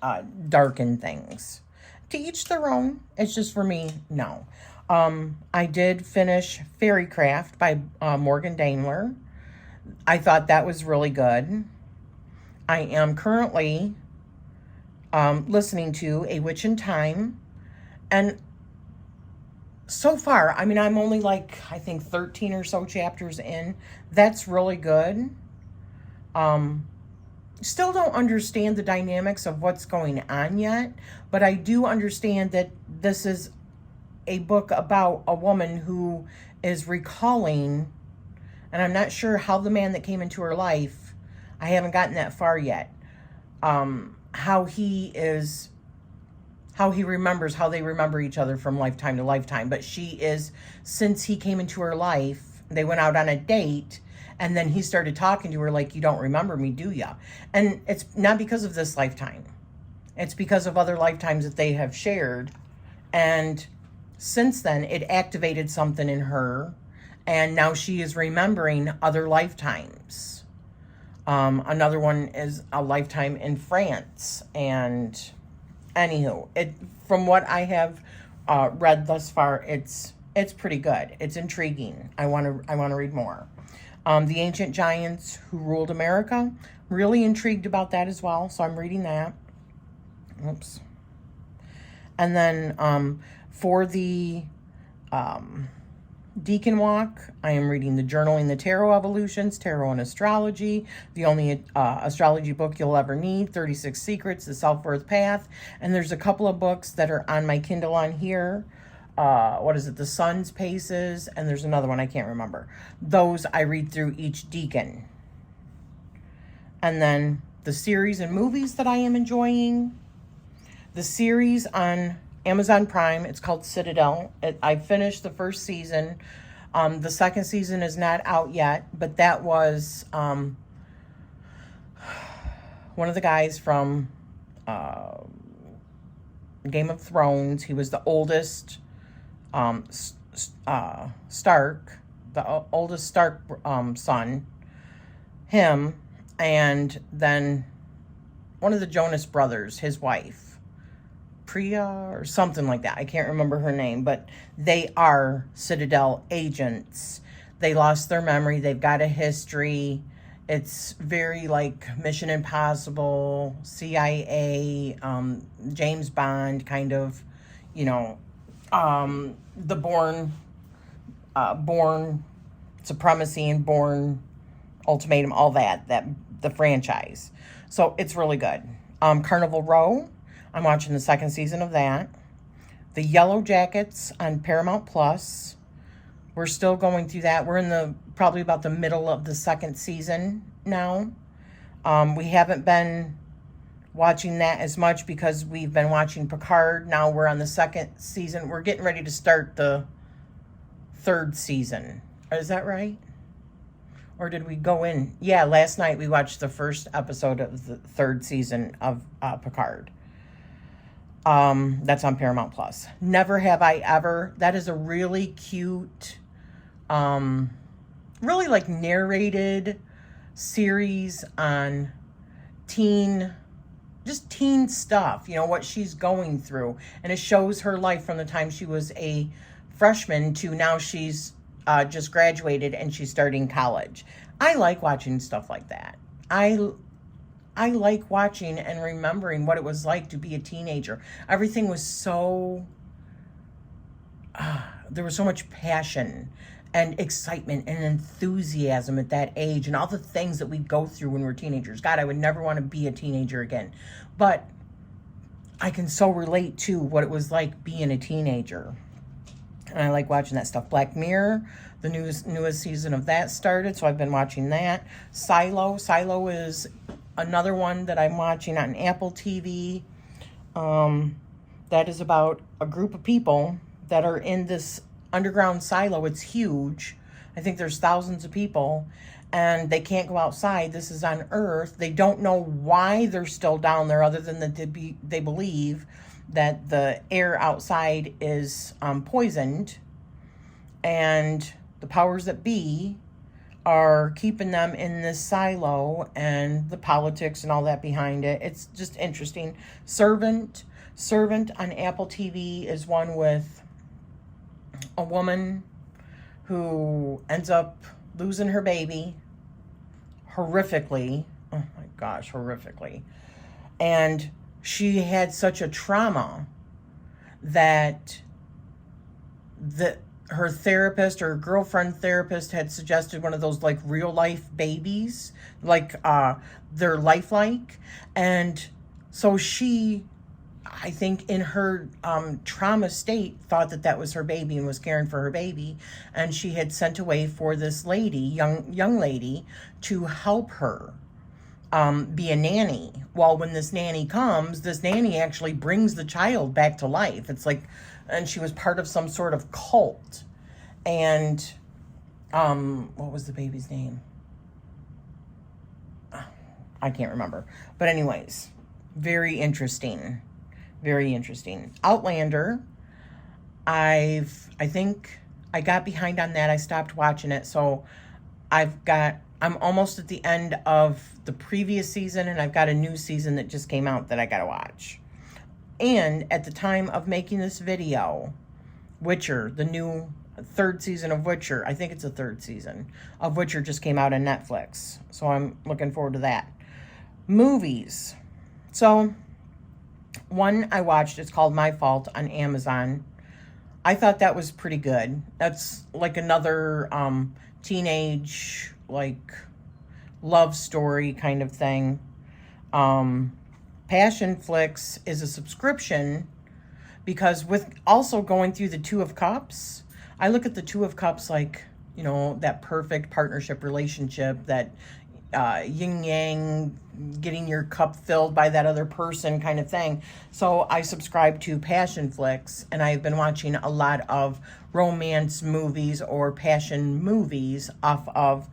darken things. To each their own. It's just, for me, no. I did finish Fairycraft by Morgan Daimler. I thought that was really good. I am currently listening to A Witch in Time. And so far, I'm only I think 13 or so chapters in. That's really good. Still don't understand the dynamics of what's going on yet, but I do understand that this is a book about a woman who is recalling, and I'm not sure how the man that came into her life, I haven't gotten that far yet, how they remember each other from lifetime to lifetime. But she is, since he came into her life, they went out on a date, and then he started talking to her like, you don't remember me, do ya? And it's not because of this lifetime. It's because of other lifetimes that they have shared. And since then, it activated something in her, and now she is remembering other lifetimes. Another one is a lifetime in France. And anywho, from what I have read thus far, it's pretty good. It's intriguing. I want to read more. The Ancient Giants Who Ruled America. Really intrigued about that as well, so I'm reading that. Oops. And then for the Deacon Walk, I am reading the Journaling the Tarot Evolutions, Tarot and Astrology, the only astrology book you'll ever need, 36 Secrets, The Self-Worth Path. And there's a couple of books that are on my Kindle on here. The Sun's Paces, and there's another one I can't remember. Those I read through each Deacon. And then the series and movies that I am enjoying. The series on Amazon Prime, it's called Citadel. I finished the first season. The second season is not out yet, but that was one of the guys from Game of Thrones. He was the oldest Stark, the oldest Stark son. Him, and then one of the Jonas brothers, his wife, Priya or something like that. I can't remember her name, but they are Citadel agents. They lost their memory. They've got a history. It's very like Mission Impossible, CIA, James Bond kind of, you know, the Bourne Supremacy and Bourne Ultimatum, all that the franchise. So it's really good. Carnival Row, I'm watching the second season of that. The Yellow Jackets on Paramount Plus, we're still going through that. We're in probably about the middle of the second season now. We haven't been watching that as much because we've been watching Picard. Now we're on the second season. We're getting ready to start the third season. Is that right? Or did we go in? Yeah, last night we watched the first episode of the third season of Picard. That's on Paramount Plus. Never Have I Ever. That is a really cute, really like narrated series on teen stuff, you know, what she's going through. And it shows her life from the time she was a freshman to now she's just graduated and she's starting college. I like watching stuff like that. I like watching and remembering what it was like to be a teenager. Everything was so, there was so much passion and excitement and enthusiasm at that age and all the things that we go through when we're teenagers. God, I would never want to be a teenager again. But I can so relate to what it was like being a teenager. And I like watching that stuff. Black Mirror, the newest season of that started, so I've been watching that. Silo is another one that I'm watching on Apple TV. That is about a group of people that are in this underground silo. It's huge. I think there's thousands of people, and they can't go outside. This is on Earth. They don't know why they're still down there, other than that they believe that the air outside is poisoned, and the powers that be are keeping them in this silo, and the politics and all that behind it. It's just interesting. Servant on Apple TV is one with a woman who ends up losing her baby horrifically. Oh my gosh, horrifically. And she had such a trauma that her therapist or her girlfriend therapist had suggested one of those like real life babies, like they're lifelike. And so she, I think in her trauma state, thought that was her baby and was caring for her baby. And she had sent away for this lady, young lady, to help her be a nanny. Well, when this nanny comes, this nanny actually brings the child back to life. It's like, and she was part of some sort of cult. And what was the baby's name? I can't remember. But anyways, very interesting. Very interesting. Outlander, I think I got behind on that. I stopped watching it. So I'm almost at the end of the previous season, and I've got a new season that just came out that I got to watch. And at the time of making this video, Witcher, the new third season of Witcher, I think it's the third season of Witcher, just came out on Netflix. So I'm looking forward to that. Movies. So one I watched, it's called My Fault on Amazon. I thought that was pretty good. That's like another teenage, like, love story kind of thing. Passion Flix is a subscription because with also going through the Two of Cups, I look at the Two of Cups like, you know, that perfect partnership relationship that yin yang, getting your cup filled by that other person kind of thing. So I subscribe to Passion Flicks, and I've been watching a lot of romance movies or passion movies off of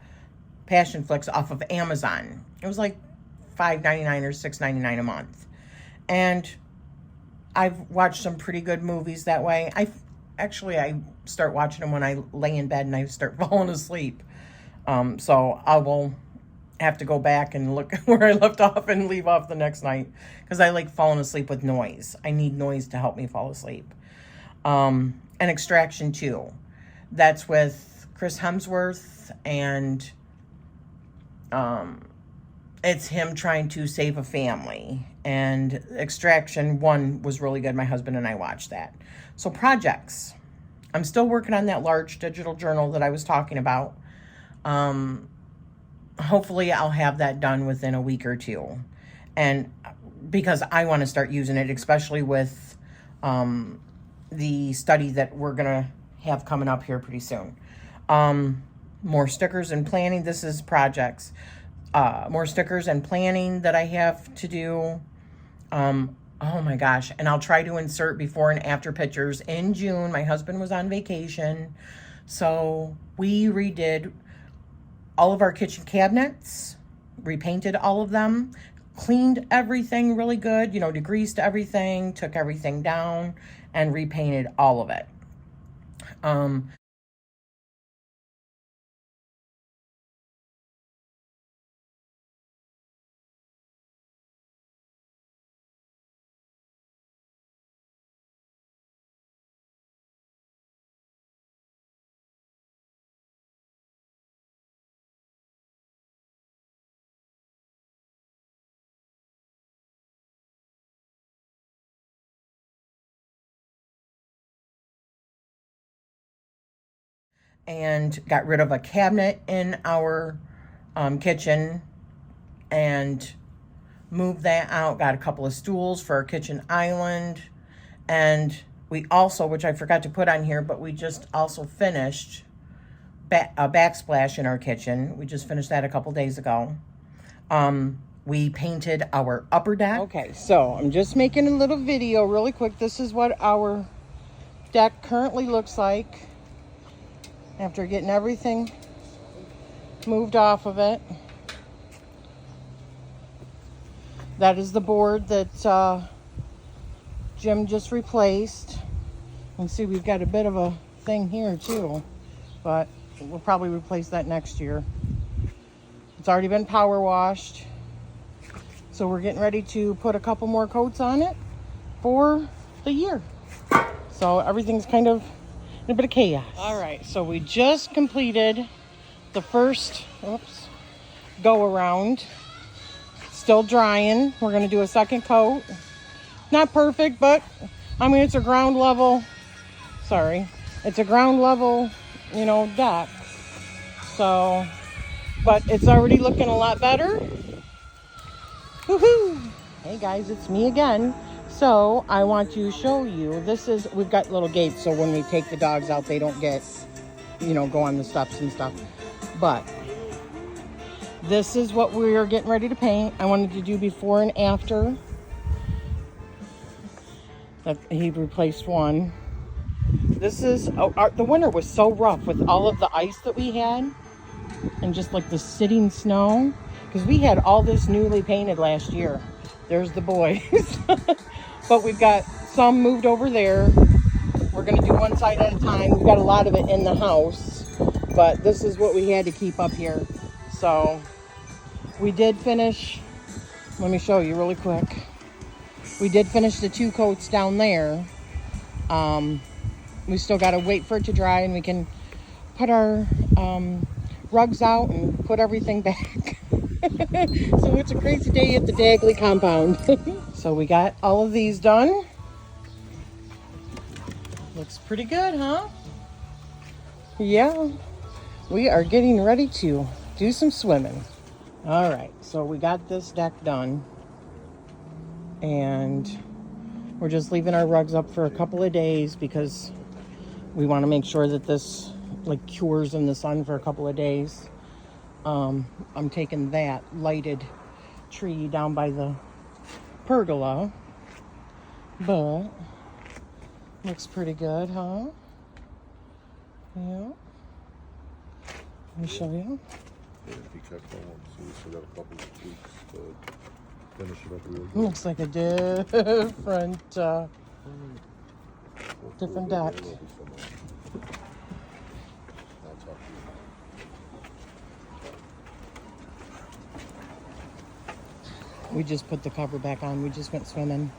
Passion Flicks off of Amazon. It was like $5.99 or $6.99 a month. And I've watched some pretty good movies that way. I start watching them when I lay in bed and I start falling asleep. So I will have to go back and look where I left off and leave off the next night, because I like falling asleep with noise. I need noise to help me fall asleep. And Extraction 2. That's with Chris Hemsworth, and it's him trying to save a family. And Extraction 1 was really good. My husband and I watched that. So projects. I'm still working on that large digital journal that I was talking about. Hopefully I'll have that done within a week or two. And because I want to start using it, especially with the study that we're going to have coming up here pretty soon. More stickers and planning. This is projects. More stickers and planning that I have to do. Oh my gosh. And I'll try to insert before and after pictures. In June, my husband was on vacation. So we redid all of our kitchen cabinets, repainted all of them, cleaned everything really good, degreased everything, took everything down, and repainted all of it. And got rid of a cabinet in our kitchen and moved that out. Got a couple of stools for our kitchen island. And we also, which I forgot to put on here, but we just also finished a backsplash in our kitchen. We just finished that a couple days ago. We painted our upper deck. Okay, so I'm just making a little video really quick. This is what our deck currently looks like after getting everything moved off of it. That is the board that Jim just replaced. You can see we've got a bit of a thing here too, but we'll probably replace that next year. It's already been power washed. So we're getting ready to put a couple more coats on it for the year. So everything's kind of a bit of chaos. All right, so we just completed the first go around. Still drying. We're going to do a second coat. Not perfect, but I mean, it's a ground level. It's a ground level, deck. So, but it's already looking a lot better. Woohoo! Hey guys, it's me again. So I want to show you, we've got little gates so when we take the dogs out, they don't get, go on the steps and stuff. But this is what we are getting ready to paint. I wanted to do before and after. That he replaced one. This is, the winter was so rough with all of the ice that we had. And just like the sitting snow. Because we had all this newly painted last year. There's the boys. But we've got some moved over there. We're going to do one side at a time. We've got a lot of it in the house. But this is what we had to keep up here. So we did finish. Let me show you really quick. We did finish the 2 coats down there. We still got to wait for it to dry and we can put our rugs out and put everything back. So it's a crazy day at the Dagley compound. So we got all of these done. Looks pretty good, huh? Yeah. We are getting ready to do some swimming. All right, so we got this deck done. And we're just leaving our rugs up for a couple of days because we want to make sure that this cures in the sun for a couple of days. I'm taking that lighted tree down by the pergola, but looks pretty good, huh? Yeah. Let me show you. Yeah, if you kept going, so we still got a couple of weeks to finish it up real good. Looks like a different deck. We just put the cover back on. We just went swimming.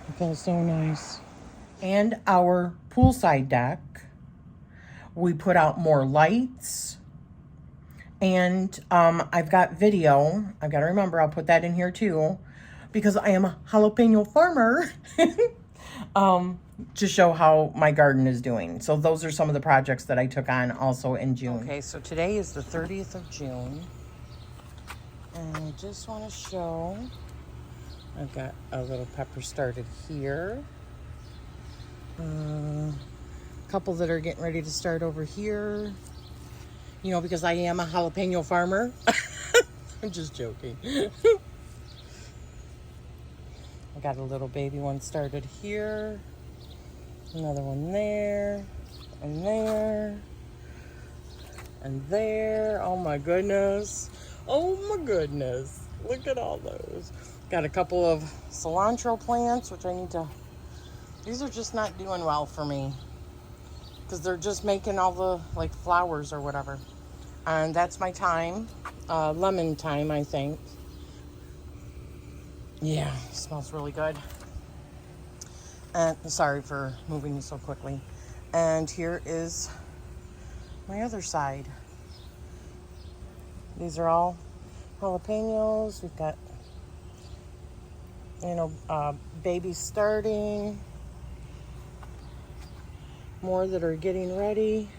It felt so nice. And our poolside deck, we put out more lights. And I've got video. I've got to remember, I'll put that in here too, because I am a jalapeno farmer, to show how my garden is doing. So those are some of the projects that I took on also in June. Okay, so today is the 30th of June. And I just want to show, I've got a little pepper started here. A couple that are getting ready to start over here. You know, because I am a jalapeno farmer. I'm just joking. I got a little baby one started here. Another one there. And there. And there. Oh my goodness. Oh my goodness. Look at all those. Got a couple of cilantro plants, which I need to... These are just not doing well for me, because they're just making all the, like, flowers or whatever. And that's my time. Lemon time, I think. Yeah, smells really good. And sorry for moving so quickly. And here is my other side. These are all jalapenos. We've got, you know, babies starting. More that are getting ready,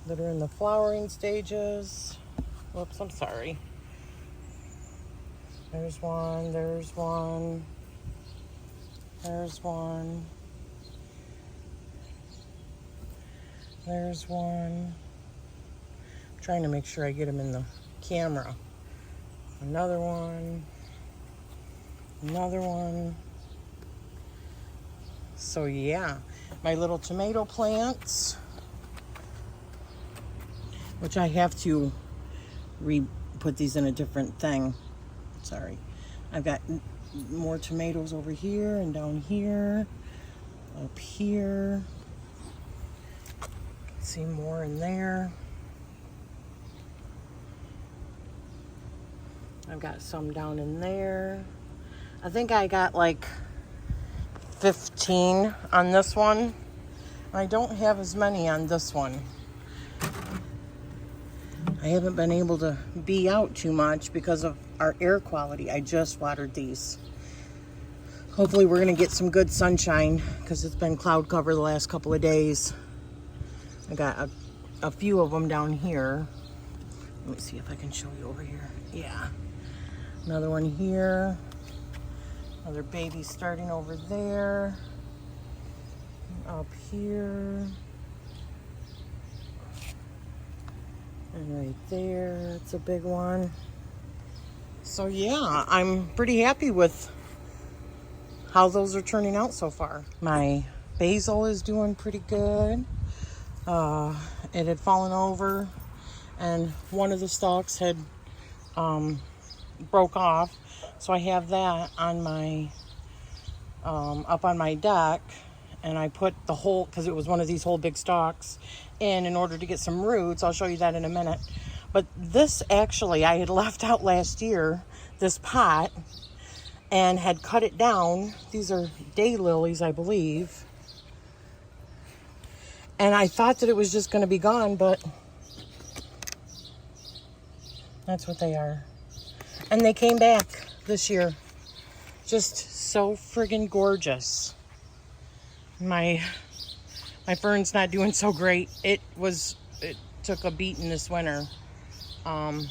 that are in the flowering stages. Whoops, I'm sorry. There's one, there's one, there's one, there's one. I'm trying to make sure I get them in the camera. Another one, another one. So yeah, my little tomato plants, which I have to put these in a different thing. Sorry. I've got more tomatoes over here and down here, up here. See more in there. I've got some down in there. I think I got like 15 on this one. I don't have as many on this one. I haven't been able to be out too much because of our air quality. I just watered these. Hopefully we're gonna get some good sunshine, because it's been cloud cover the last couple of days. I got a few of them down here. Let me see if I can show you over here. Yeah. Another one here. Another baby starting over there. Up here. And right there, it's a big one. So yeah, I'm pretty happy with how those are turning out so far. My basil is doing pretty good. It had fallen over, and one of the stalks had broke off. So I have that on my up on my deck, and I put the whole, because it was one of these whole big stalks, in order to get some roots. I'll show you that in a minute. But this actually, I had left out last year, this pot, and had cut it down. These are daylilies, I believe. And I thought that it was just going to be gone, but that's what they are. And they came back this year. Just so friggin' gorgeous. My fern's not doing so great. It took a beating this winter. And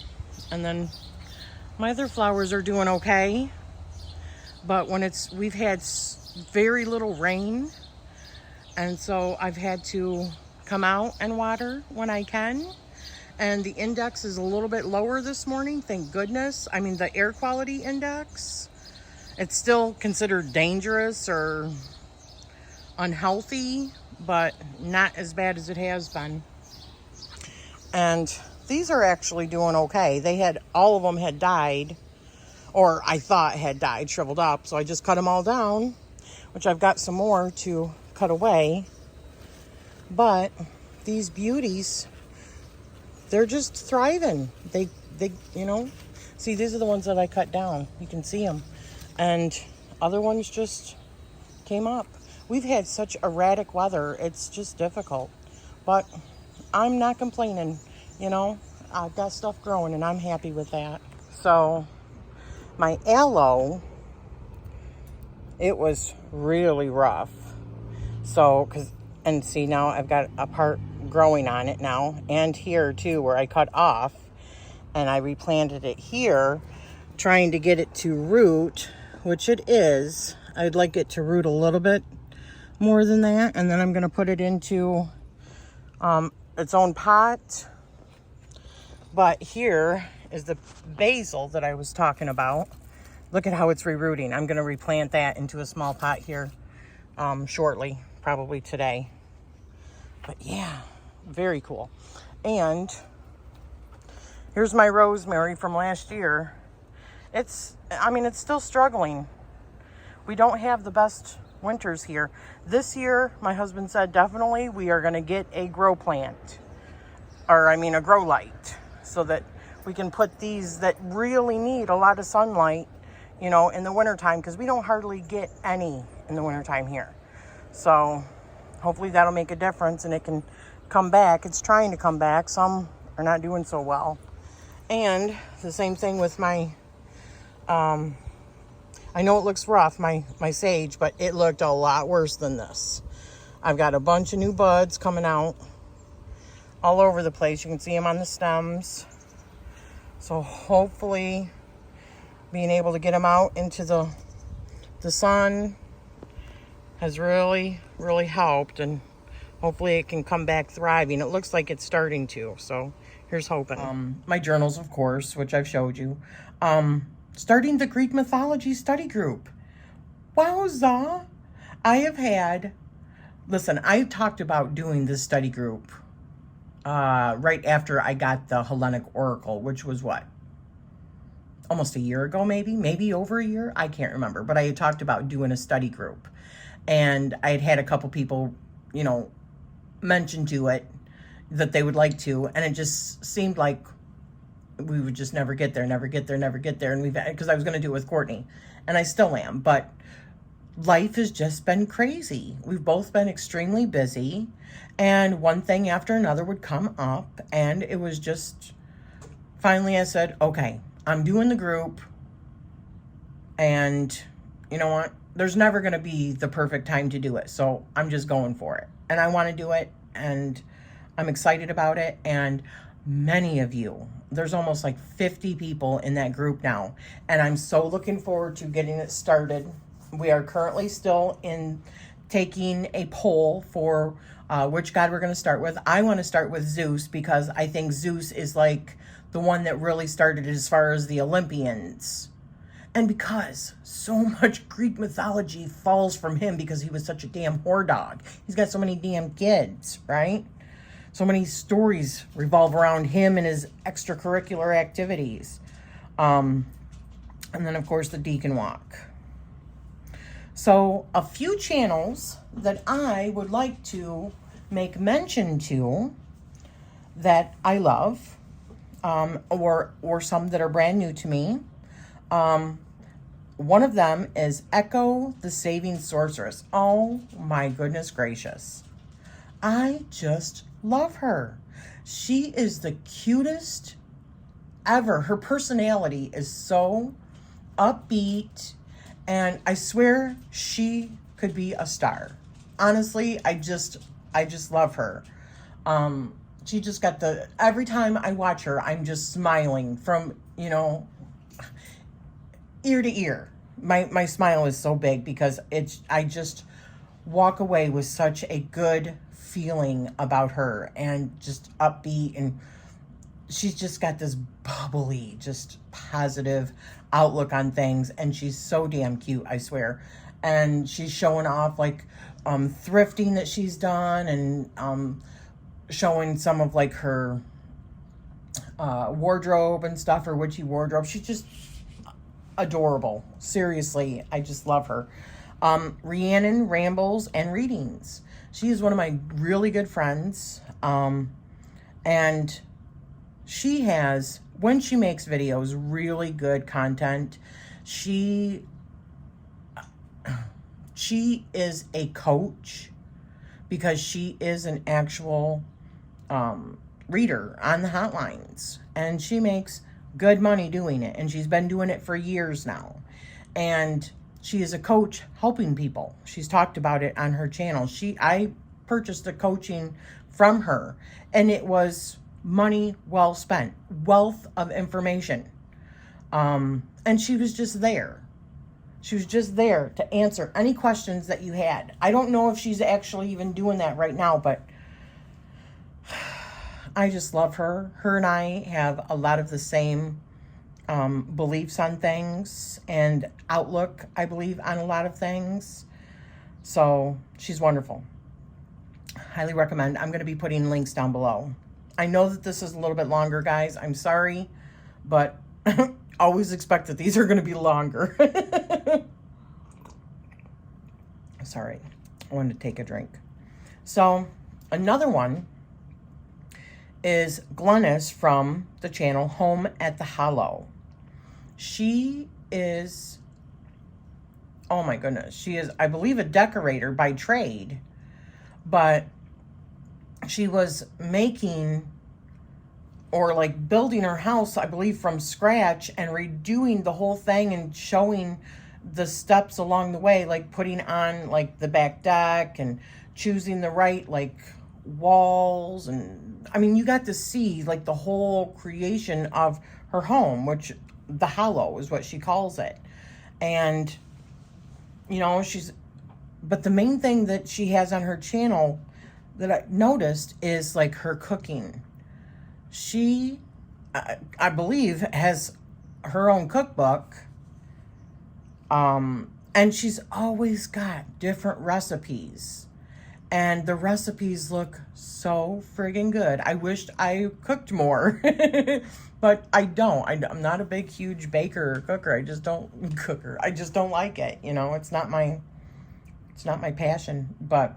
then my other flowers are doing okay. But when we've had very little rain, and so I've had to come out and water when I can. And the index is a little bit lower this morning, thank goodness. I mean, the air quality index, it's still considered dangerous or unhealthy, but not as bad as it has been. And these are actually doing okay. All of them had died, or I thought had died, shriveled up. So I just cut them all down, which I've got some more to cut away. But these beauties, they're just thriving. They, you know, see, these are the ones that I cut down. You can see them. And other ones just came up. We've had such erratic weather. It's just difficult. But I'm not complaining. You know, I've got stuff growing and I'm happy with that. So my aloe, it was really rough. So, and see, now I've got a part growing on it now, and here too, where I cut off, and I replanted it here, trying to get it to root, which it is. I'd like it to root a little bit more than that, and then I'm going to put it into its own pot. But here is the basil that I was talking about. Look at how it's rerooting. I'm going to replant that into a small pot here shortly, probably today. But yeah, very cool. And here's my rosemary from last year. It's still struggling. We don't have the best winters here. This year, my husband said definitely we are going to get a grow plant, a grow light, so that we can put these that really need a lot of sunlight, in the wintertime, because we don't hardly get any in the wintertime here. So hopefully that'll make a difference and it can come back. It's trying to come back. Some are not doing so well. And the same thing with my, I know it looks rough, my sage, but it looked a lot worse than this. I've got a bunch of new buds coming out all over the place. You can see them on the stems. So hopefully being able to get them out into the sun has really, really helped, and hopefully it can come back thriving. It looks like it's starting to, so here's hoping. My journals, of course, which I've showed you. Starting the Greek mythology study group. Wowza! I talked about doing this study group right after I got the Hellenic Oracle, which was what? Almost a year ago, maybe over a year. I can't remember, but I had talked about doing a study group. And I had a couple people, mention to it that they would like to. And it just seemed like we would just never get there. And because I was going to do it with Courtney, and I still am. But life has just been crazy. We've both been extremely busy. And one thing after another would come up. And it was just, finally I said, okay, I'm doing the group. And you know what? There's never going to be the perfect time to do it. So I'm just going for it. And I want to do it. And I'm excited about it. And many of you, there's almost like 50 people in that group now. And I'm so looking forward to getting it started. We are currently still taking a poll for which god we're going to start with. I want to start with Zeus, because I think Zeus is like the one that really started it as far as the Olympians. And because so much Greek mythology falls from him, because he was such a damn whore dog. He's got so many damn kids, right? So many stories revolve around him and his extracurricular activities. And then, of course, the Deacon walk. So a few channels that I would like to make mention to that I love, or some that are brand new to me. One of them is Echo the Saving Sorceress. Oh my goodness gracious. I just love her. She is the cutest ever. Her personality is so upbeat, and I swear she could be a star. Honestly, I just love her. She just got every time I watch her, I'm just smiling from, ear to ear. My smile is so big because I just walk away with such a good feeling about her, and just upbeat, and she's just got this bubbly, just positive outlook on things, and she's so damn cute, I swear. And she's showing off like thrifting that she's done, and showing some of like her wardrobe and stuff, her witchy wardrobe. She's just adorable. Seriously, I just love her. Rhiannon Rambles and Readings. She is one of my really good friends. And she has, when she makes videos, really good content. She is a coach because she is an actual reader on the hotlines, and she makes good money doing it, and she's been doing it for years now. And she is a coach helping people. She's talked about it on her channel. I purchased a coaching from her, and it was money well spent, wealth of information. And she was just there. She was just there to answer any questions that you had. I don't know if she's actually even doing that right now, but I just love her. Her and I have a lot of the same beliefs on things and outlook, I believe, on a lot of things. So she's wonderful. Highly recommend. I'm going to be putting links down below. I know that this is a little bit longer, guys. I'm sorry, but always expect that these are going to be longer. Sorry, I wanted to take a drink. So another one is Glennis from the channel Home at the Hollow. She is, oh my goodness, she is, I believe, a decorator by trade, but she was making or like building her house, I believe, from scratch and redoing the whole thing and showing the steps along the way, like putting on like the back deck and choosing the right like walls. And I mean, you got to see like the whole creation of her home, which the hollow is what she calls it. And you know, but the main thing that she has on her channel that I noticed is like her cooking. She, I believe, has her own cookbook. And she's always got different recipes. And the recipes look so friggin' good. I wished I cooked more. But I don't. I'm not a big, huge baker or cooker. I just don't like it. You know, it's not my passion. But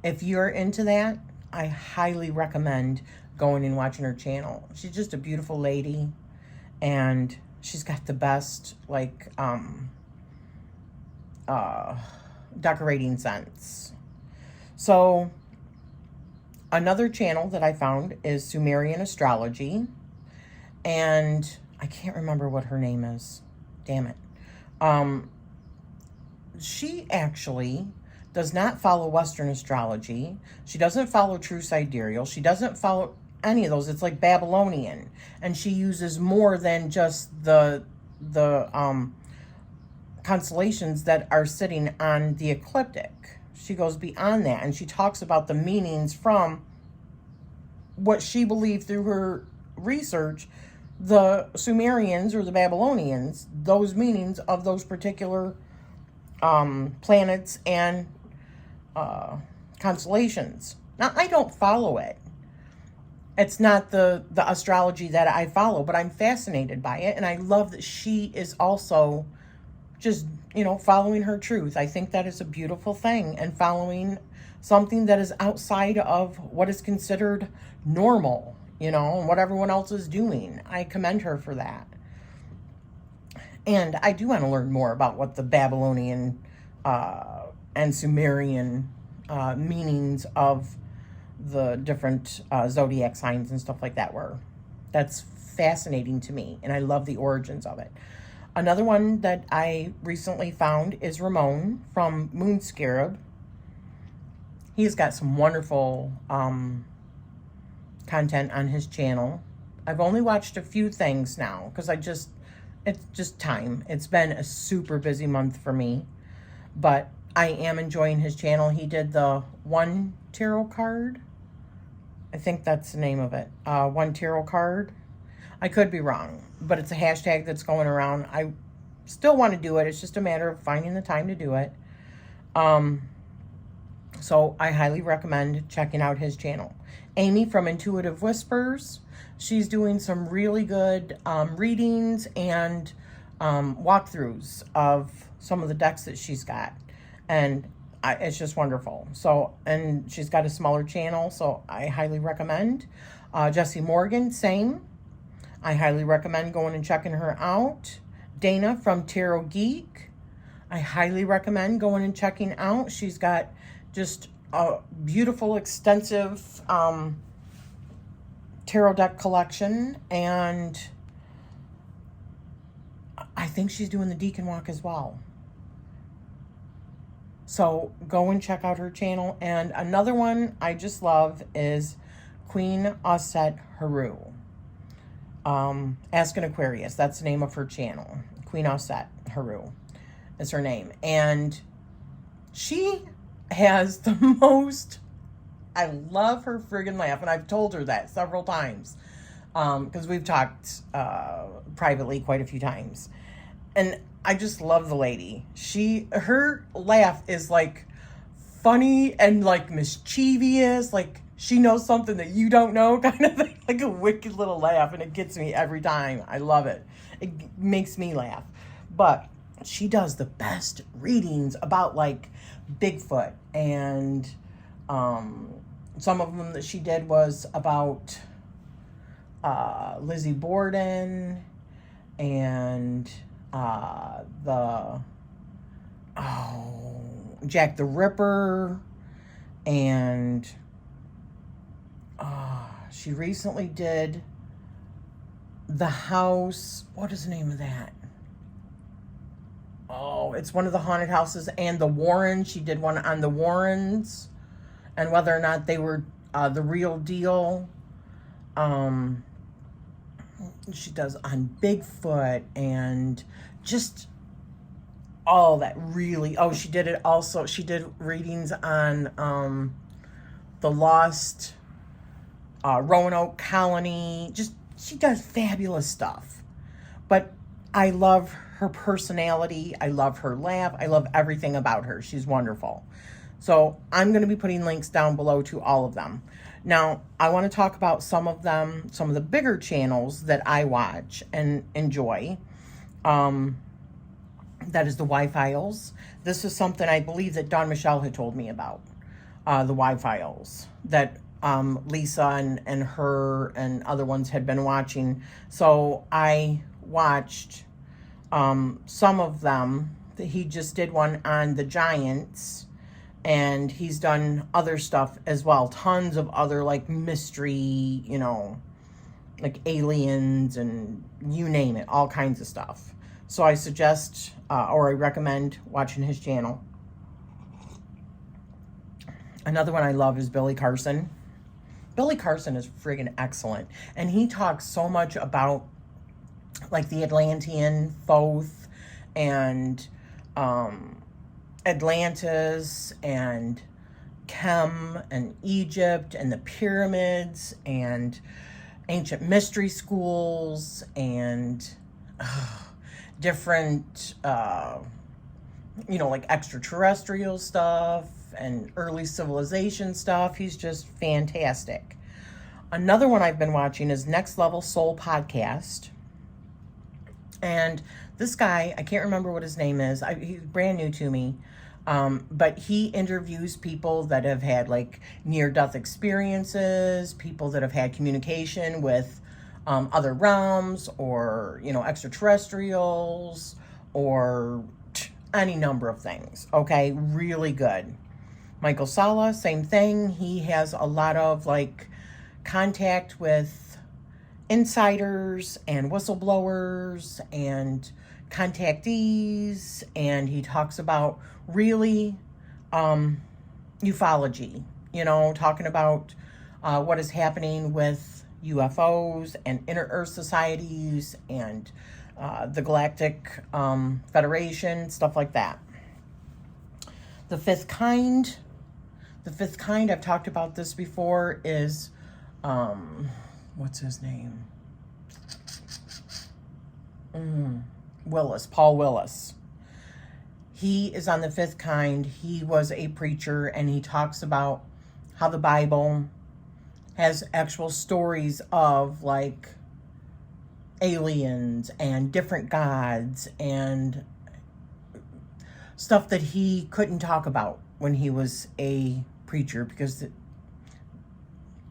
if you're into that, I highly recommend going and watching her channel. She's just a beautiful lady, and she's got the best like decorating sense. So another channel that I found is Sumerian Astrology, and I can't remember what her name is. Damn it. She actually does not follow Western astrology. She doesn't follow true sidereal. She doesn't follow any of those. It's like Babylonian, and she uses more than just the constellations that are sitting on the ecliptic. She goes beyond that, and she talks about the meanings from what she believed through her research, the Sumerians or the Babylonians, those meanings of those particular planets and constellations. Now, I don't follow it. It's not the astrology that I follow, but I'm fascinated by it, and I love that she is also just, you know, following her truth. I think that is a beautiful thing, and following something that is outside of what is considered normal, you know, and what everyone else is doing. I commend her for that. And I do want to learn more about what the Babylonian and Sumerian meanings of the different zodiac signs and stuff like that were. That's fascinating to me, and I love the origins of it. Another one that I recently found is Ramon from Moon Scarab. He's got some wonderful content on his channel. I've only watched a few things now because it's just time. It's been a super busy month for me, but I am enjoying his channel. He did the one tarot card I think that's the name of it. One tarot card. I could be wrong, but it's a hashtag that's going around. I still want to do it. It's just a matter of finding the time to do it. So I highly recommend checking out his channel. Amy from Intuitive Whispers. She's doing some really good readings and walkthroughs of some of the decks that she's got. And it's just wonderful. So, and she's got a smaller channel, so I highly recommend. Jessie Morgan, same. I highly recommend going and checking her out. Dana from Tarot Geek. I highly recommend going and checking out. She's got just a beautiful, extensive tarot deck collection, and I think she's doing the Deacon walk as well. So go and check out her channel. And another one I just love is Queen Osset Haru. Ask an Aquarius. That's the name of her channel. Queen Osset Haru is her name. And she has the most, I love her friggin' laugh. And I've told her that several times. Because we've talked privately quite a few times. And I just love the lady. Her laugh is like funny and like mischievous, like she knows something that you don't know, kind of thing. Like a wicked little laugh, and it gets me every time. I love it. It makes me laugh. But she does the best readings about like Bigfoot, and some of them that she did was about Lizzie Borden and Jack the Ripper, and she recently did the house. What is the name of that? Oh, it's one of the haunted houses, and the Warrens. She did one on the Warrens and whether or not they were the real deal. She does on Bigfoot and just all that really. Oh, she did it also. She did readings on the lost Roanoke colony. Just, she does fabulous stuff. But I love her personality. I love her laugh. I love everything about her. She's wonderful. So I'm going to be putting links down below to all of them. Now, I want to talk about some of them, some of the bigger channels that I watch and enjoy. That is the Y-Files. This is something I believe that Dawn Michelle had told me about, the Y-Files, that Lisa and her and other ones had been watching. So I watched some of them. He just did one on the Giants. And he's done other stuff as well. Tons of other, like, mystery, you know, like aliens and you name it. All kinds of stuff. So I suggest, or I recommend watching his channel. Another one I love is Billy Carson. Billy Carson is friggin' excellent. And he talks so much about, like, the Atlantean, Thoth, and, Atlantis and Chem and Egypt and the pyramids and ancient mystery schools and different, you know, like extraterrestrial stuff and early civilization stuff. He's just fantastic. Another one I've been watching is Next Level Soul Podcast. And this guy, I can't remember what his name is. He's brand new to me. But he interviews people that have had like near-death experiences, people that have had communication with other realms, or, you know, extraterrestrials, or any number of things. Okay, really good. Michael Sala, same thing. He has a lot of like contact with insiders and whistleblowers and contactees, and he talks about really ufology, you know, talking about what is happening with UFOs and inter-earth societies and the Galactic Federation, stuff like that. The fifth kind, I've talked about this before, is what's his name? Paul Willis. He is on the fifth kind. He was a preacher, and he talks about how the Bible has actual stories of like aliens and different gods and stuff that he couldn't talk about when he was a preacher, because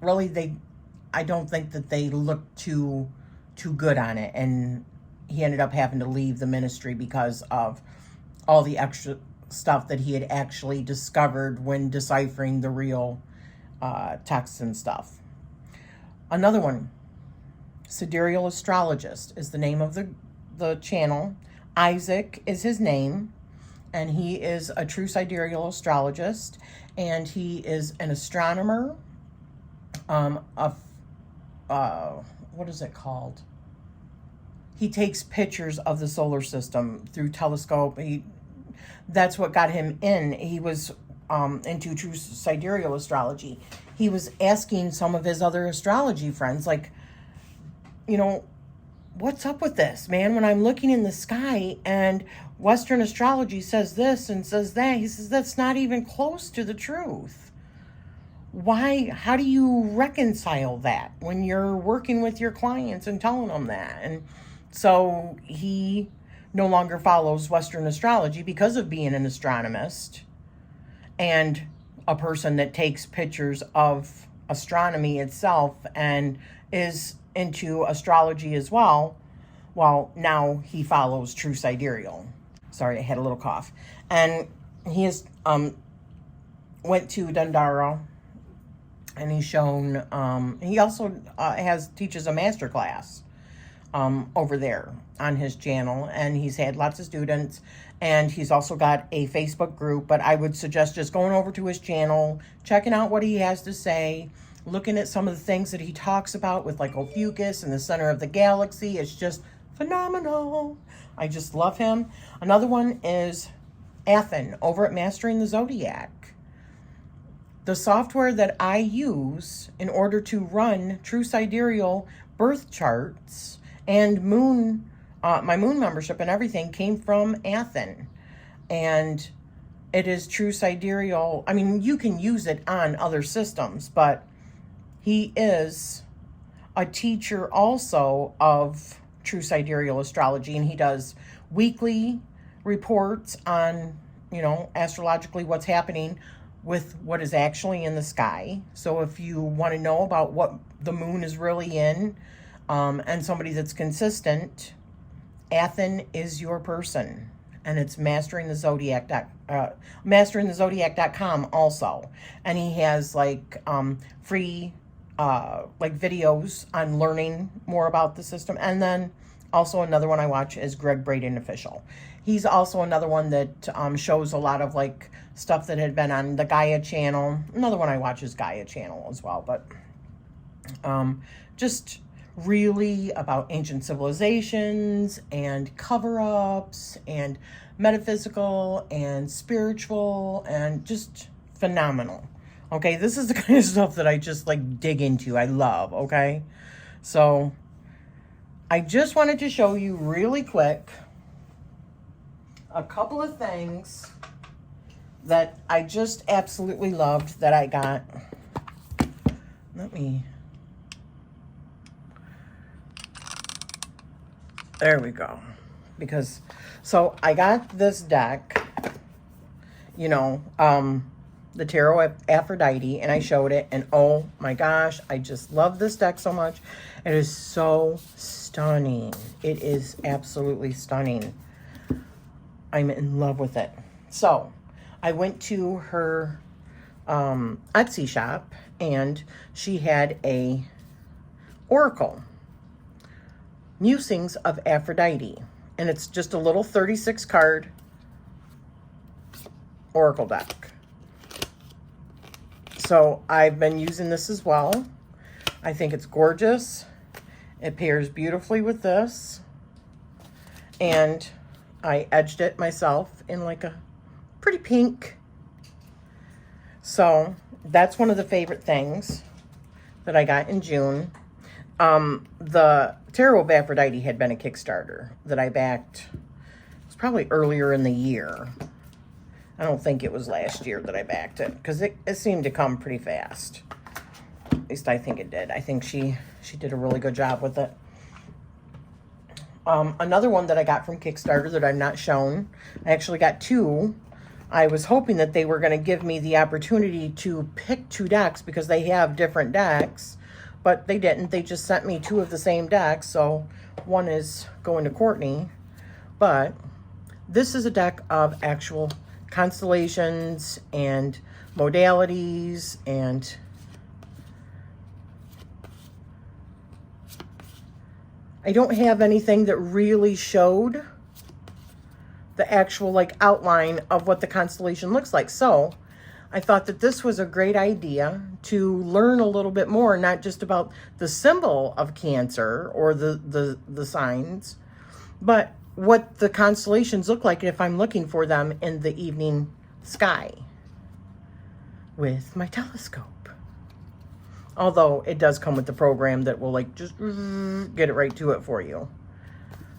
really I don't think that they looked too good on it, and he ended up having to leave the ministry because of all the extra stuff that he had actually discovered when deciphering the real texts and stuff. Another one, Sidereal Astrologist is the name of the channel. Isaac is his name, and he is a true sidereal astrologist, and he is an astronomer. What is it called? He takes pictures of the solar system through telescope. That's what got him in. He was into true sidereal astrology. He was asking some of his other astrology friends, like, you know, what's up with this, man? When I'm looking in the sky and Western astrology says this and says that, he says that's not even close to the truth. Why? How do you reconcile that when you're working with your clients and telling them that? And so he no longer follows Western astrology because of being an astronomist and a person that takes pictures of astronomy itself and is into astrology as well. Well, now he follows true sidereal. Sorry, I had a little cough. And he has went to Dundara, and he's shown, he also teaches a master class over there on his channel, and he's had lots of students, and he's also got a Facebook group. But I would suggest just going over to his channel, checking out what he has to say, looking at some of the things that he talks about with like Ophiuchus and the center of the galaxy. It's just phenomenal. I just love him. Another one is Athen over at Mastering the Zodiac. The software that I use in order to run true sidereal birth charts and moon, my moon membership and everything came from Athen. And it is true sidereal. I mean, you can use it on other systems, but he is a teacher also of true sidereal astrology, and he does weekly reports on, you know, astrologically what's happening with what is actually in the sky. So if you want to know about what the moon is really in, and somebody that's consistent, Athen is your person. And it's masteringthezodiac.com also. And he has like free like videos on learning more about the system. And then also another one I watch is Greg Braden Official. He's also another one that shows a lot of like stuff that had been on the Gaia channel. Another one I watch is Gaia channel as well. But just really about ancient civilizations and cover-ups and metaphysical and spiritual and just phenomenal. Okay, this is the kind of stuff that I just like dig into. I love, okay? So I just wanted to show you really quick a couple of things that I just absolutely loved that I got. There we go. So I got this deck, you know, the Tarot Aphrodite, and I showed it, and oh my gosh, I just love this deck so much. It is so stunning. It is absolutely stunning. I'm in love with it. So I went to her Etsy shop, and she had a Oracle, Musings of Aphrodite, and it's just a little 36 card Oracle deck. So I've been using this as well. I think it's gorgeous. It pairs beautifully with this. And I edged it myself in like a pretty pink. So that's one of the favorite things that I got in June. The Tarot of Aphrodite had been a Kickstarter that I backed. It was probably earlier in the year. I don't think it was last year that I backed it, because it seemed to come pretty fast. At least I think it did. I think she did a really good job with it. Another one that I got from Kickstarter that I've not shown. I actually got two. I was hoping that they were going to give me the opportunity to pick two decks because they have different decks, but they didn't. They just sent me two of the same decks, so one is going to Courtney. But this is a deck of actual constellations and modalities, and I don't have anything that really showed the actual like outline of what the constellation looks like. So I thought that this was a great idea to learn a little bit more, not just about the symbol of Cancer or the signs, but what the constellations look like if I'm looking for them in the evening sky with my telescope. Although it does come with the program that will like just get it right to it for you.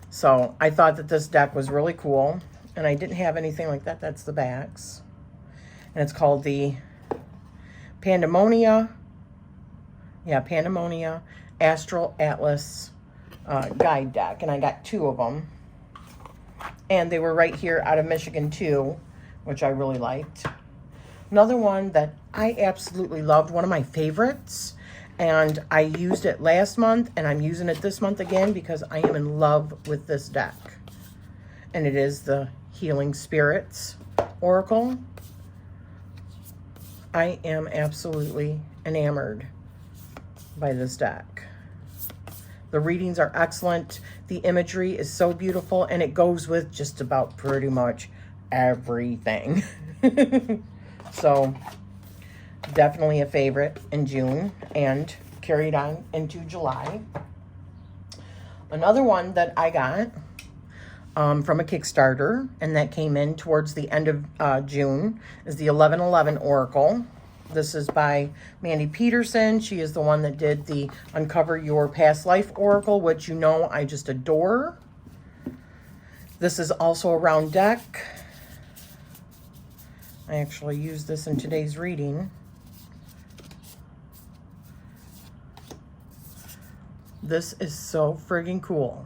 So I thought that this deck was really cool, and I didn't have anything like that. That's the backs. And it's called the Pandemonia Astral Atlas guide deck. And I got two of them. And they were right here out of Michigan too, which I really liked. Another one that I absolutely loved, one of my favorites, and I used it last month, and I'm using it this month again because I am in love with this deck. And it is the Healing Spirits Oracle. I am absolutely enamored by this deck. The readings are excellent. The imagery is so beautiful, and it goes with just about pretty much everything. So definitely a favorite in June and carried on into July. Another one that I got from a Kickstarter, and that came in towards the end of June, is the 1111 Oracle. This is by Mandy Peterson. She is the one that did the Uncover Your Past Life Oracle, which you know I just adore. This is also a round deck. I actually used this in today's reading. This is so friggin' cool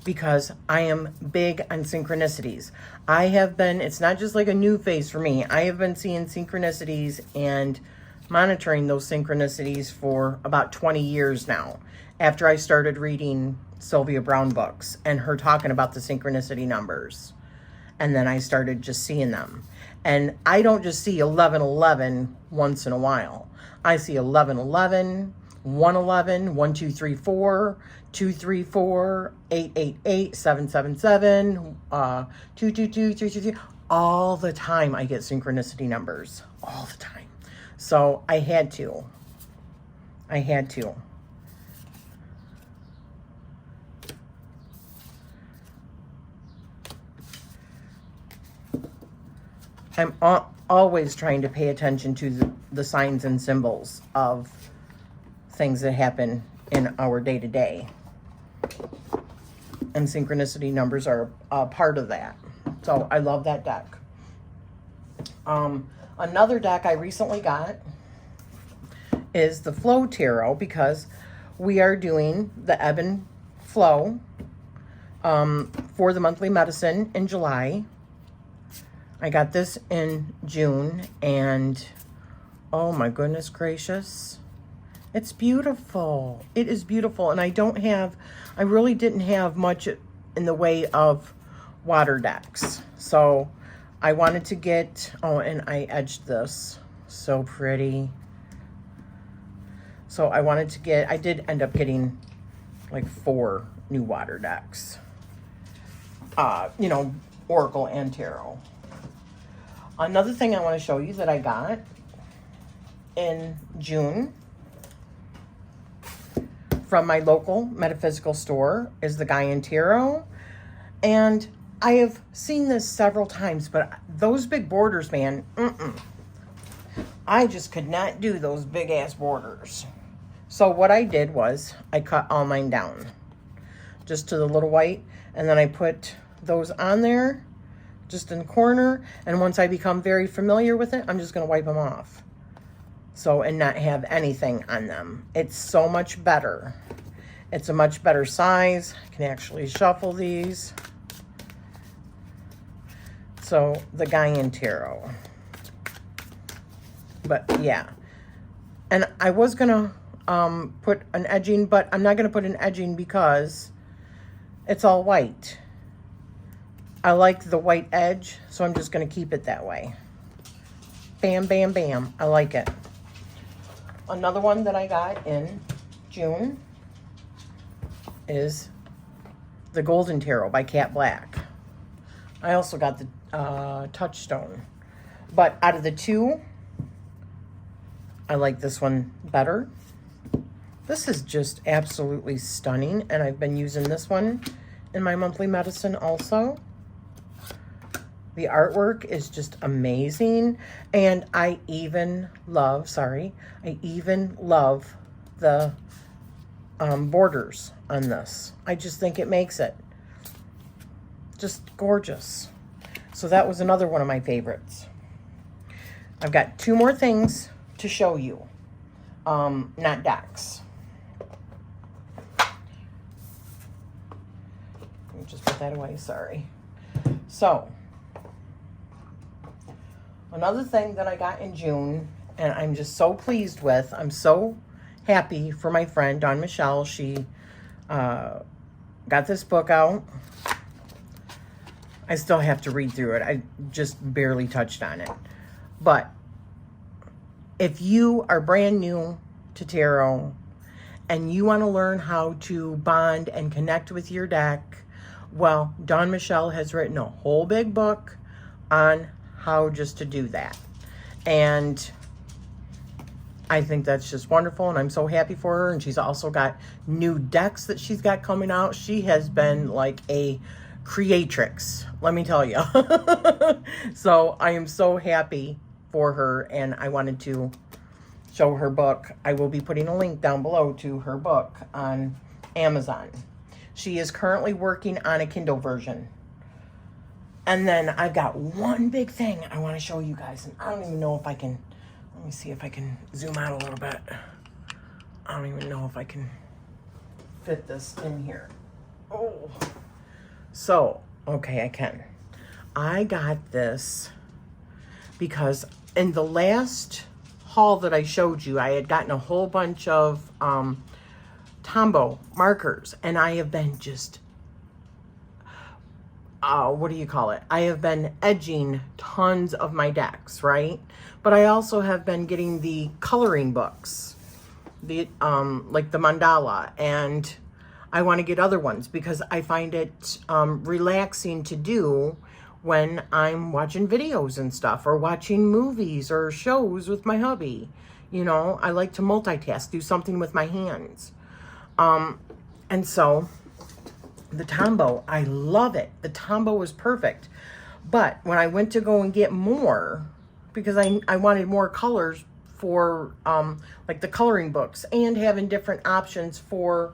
because I am big on synchronicities. I have been, it's not just like a new phase for me. I have been seeing synchronicities and monitoring those synchronicities for about 20 years now, after I started reading Sylvia Brown books and her talking about the synchronicity numbers. And then I started just seeing them. And I don't just see 1111 once in a while. I see 1111, 111, 1234, 234, 888, 777, 222, 333. All the time I get synchronicity numbers. All the time. So I had to. I'm always trying to pay attention to the signs and symbols of things that happen in our day-to-day. And synchronicity numbers are a part of that. So I love that deck. Another deck I recently got is the Flow Tarot, because we are doing the Ebb and Flow for the monthly medicine in July. I got this in June, and oh my goodness gracious, it's beautiful. It is beautiful, and I really didn't have much in the way of water decks. So I wanted to get, oh, and I edged this, so pretty. So I did end up getting like 4 new water decks. Oracle and Tarot. Another thing I want to show you that I got in June from my local metaphysical store is the Gaian Tarot. And I have seen this several times, but those big borders, man, I just could not do those big ass borders. So what I did was I cut all mine down just to the little white, and then I put those on there just in the corner, and once I become very familiar with it, I'm just going to wipe them off. So, and not have anything on them. It's so much better. It's a much better size. I can actually shuffle these. So, the Gaian Tarot. But, yeah. And I was going to put an edging, but I'm not going to put an edging because it's all white. I like the white edge, so I'm just going to keep it that way. Bam, bam, bam. I like it. Another one that I got in June is the Golden Tarot by Cat Black. I also got the Touchstone. But out of the two, I like this one better. This is just absolutely stunning, and I've been using this one in my monthly medicine also. The artwork is just amazing, and I even love the borders on this. I just think it makes it just gorgeous. So that was another one of my favorites. I've got two more things to show you, not decks. Let me just put that away, sorry. So, another thing that I got in June, and I'm just so pleased with, I'm so happy for my friend, Dawn Michelle. She got this book out. I still have to read through it. I just barely touched on it. But if you are brand new to tarot and you want to learn how to bond and connect with your deck, well, Dawn Michelle has written a whole big book on how just to do that. And I think that's just wonderful, and I'm so happy for her. And she's also got new decks that she's got coming out. She has been like a creatrix, let me tell you. So I am so happy for her, and I wanted to show her book. I will be putting a link down below to her book on Amazon. She is currently working on a Kindle version. And then I've got one big thing I want to show you guys, and I don't even know if I can, let me see if I can zoom out a little bit. I don't even know if I can fit this in here. Oh, so, okay, I can. I got this because in the last haul that I showed you, I had gotten a whole bunch of Tombow markers, and I have been just, what do you call it? I have been edging tons of my decks, right? But I also have been getting the coloring books, the like the mandala, and I want to get other ones because I find it relaxing to do when I'm watching videos and stuff, or watching movies or shows with my hubby. You know, I like to multitask, do something with my hands. And so the Tombow, I love it. The Tombow is perfect. But when I went to go and get more, because I wanted more colors for like the coloring books, and having different options for,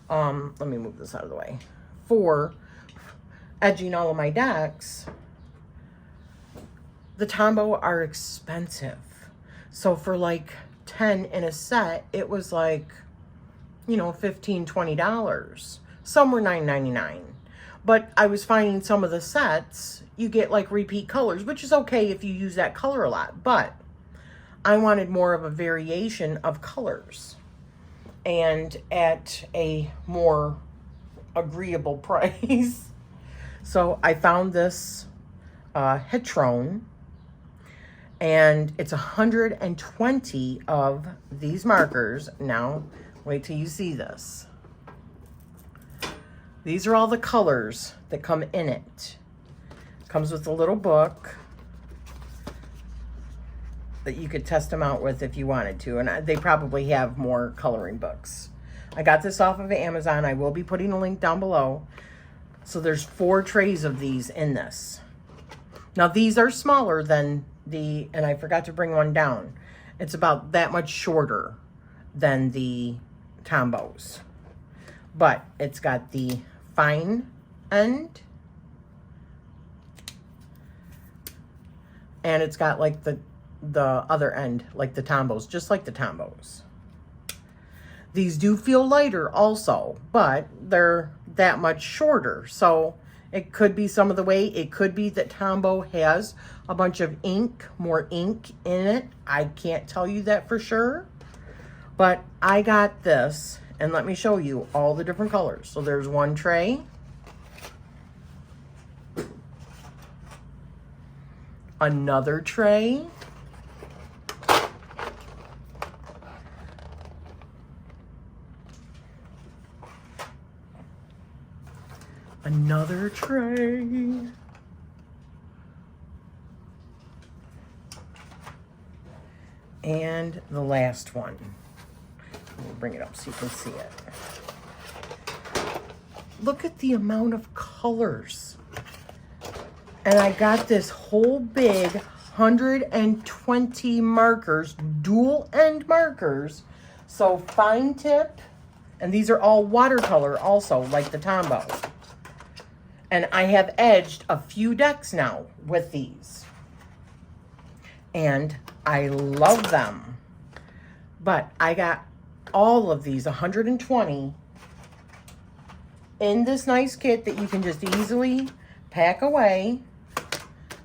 let me move this out of the way, for edging all of my decks, the Tombow are expensive. So for like 10 in a set, it was like, you know, $15, $20. Some were $9.99. But I was finding some of the sets, you get like repeat colors, which is okay if you use that color a lot. But I wanted more of a variation of colors, and at a more agreeable price. So I found this Hetrone, and it's 120 of these markers. Now, wait till you see this. These are all the colors that come in it. Comes with a little book that you could test them out with if you wanted to. And they probably have more coloring books. I got this off of Amazon. I will be putting a link down below. So there's 4 trays of these in this. Now these are smaller than and I forgot to bring one down. It's about that much shorter than the Tombos. But it's got the fine end. And it's got like the other end, like the Tombos, just like the Tombos. These do feel lighter also, but they're that much shorter. So it could be some of the weight. It could be that Tombow has a bunch of ink, more ink in it. I can't tell you that for sure. But I got this, and let me show you all the different colors. So there's one tray. Another tray. Another tray. And the last one. We'll bring it up so you can see it. Look at the amount of colors. And I got this whole big 120 markers, dual end markers. So fine tip, and these are all watercolor also, like the Tombow. And I have edged a few decks now with these. And I love them. But I got all of these, 120, in this nice kit that you can just easily pack away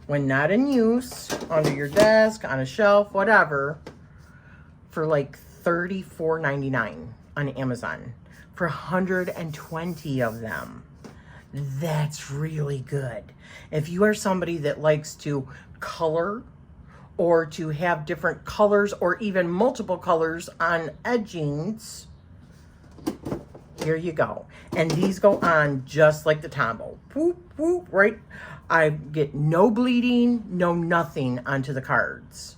when not in use, under your desk, on a shelf, whatever, for like $34.99 on Amazon for 120 of them. That's really good. If you are somebody that likes to color or to have different colors or even multiple colors on edgings, here you go. And these go on just like the Tombow. Whoop, whoop, right? I get no bleeding, no nothing onto the cards.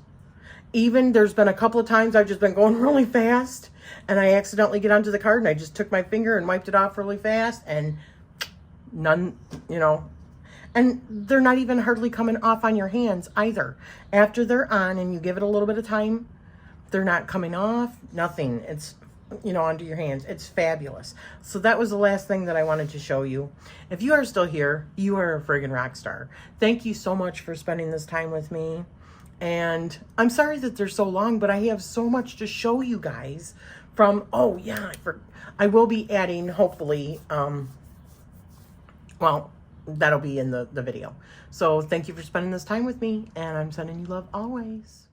Even there's been a couple of times I've just been going really fast and I accidentally get onto the card and I just took my finger and wiped it off really fast and none, you know, and they're not even hardly coming off on your hands either. After they're on and you give it a little bit of time, they're not coming off, nothing. It's, you know, onto your hands. It's fabulous. So that was the last thing that I wanted to show you. If you are still here, you are a friggin' rock star. Thank you so much for spending this time with me. And I'm sorry that they're so long, but I have so much to show you guys from, oh yeah, I will be adding, hopefully, well, that'll be in the video. So thank you for spending this time with me, and I'm sending you love always.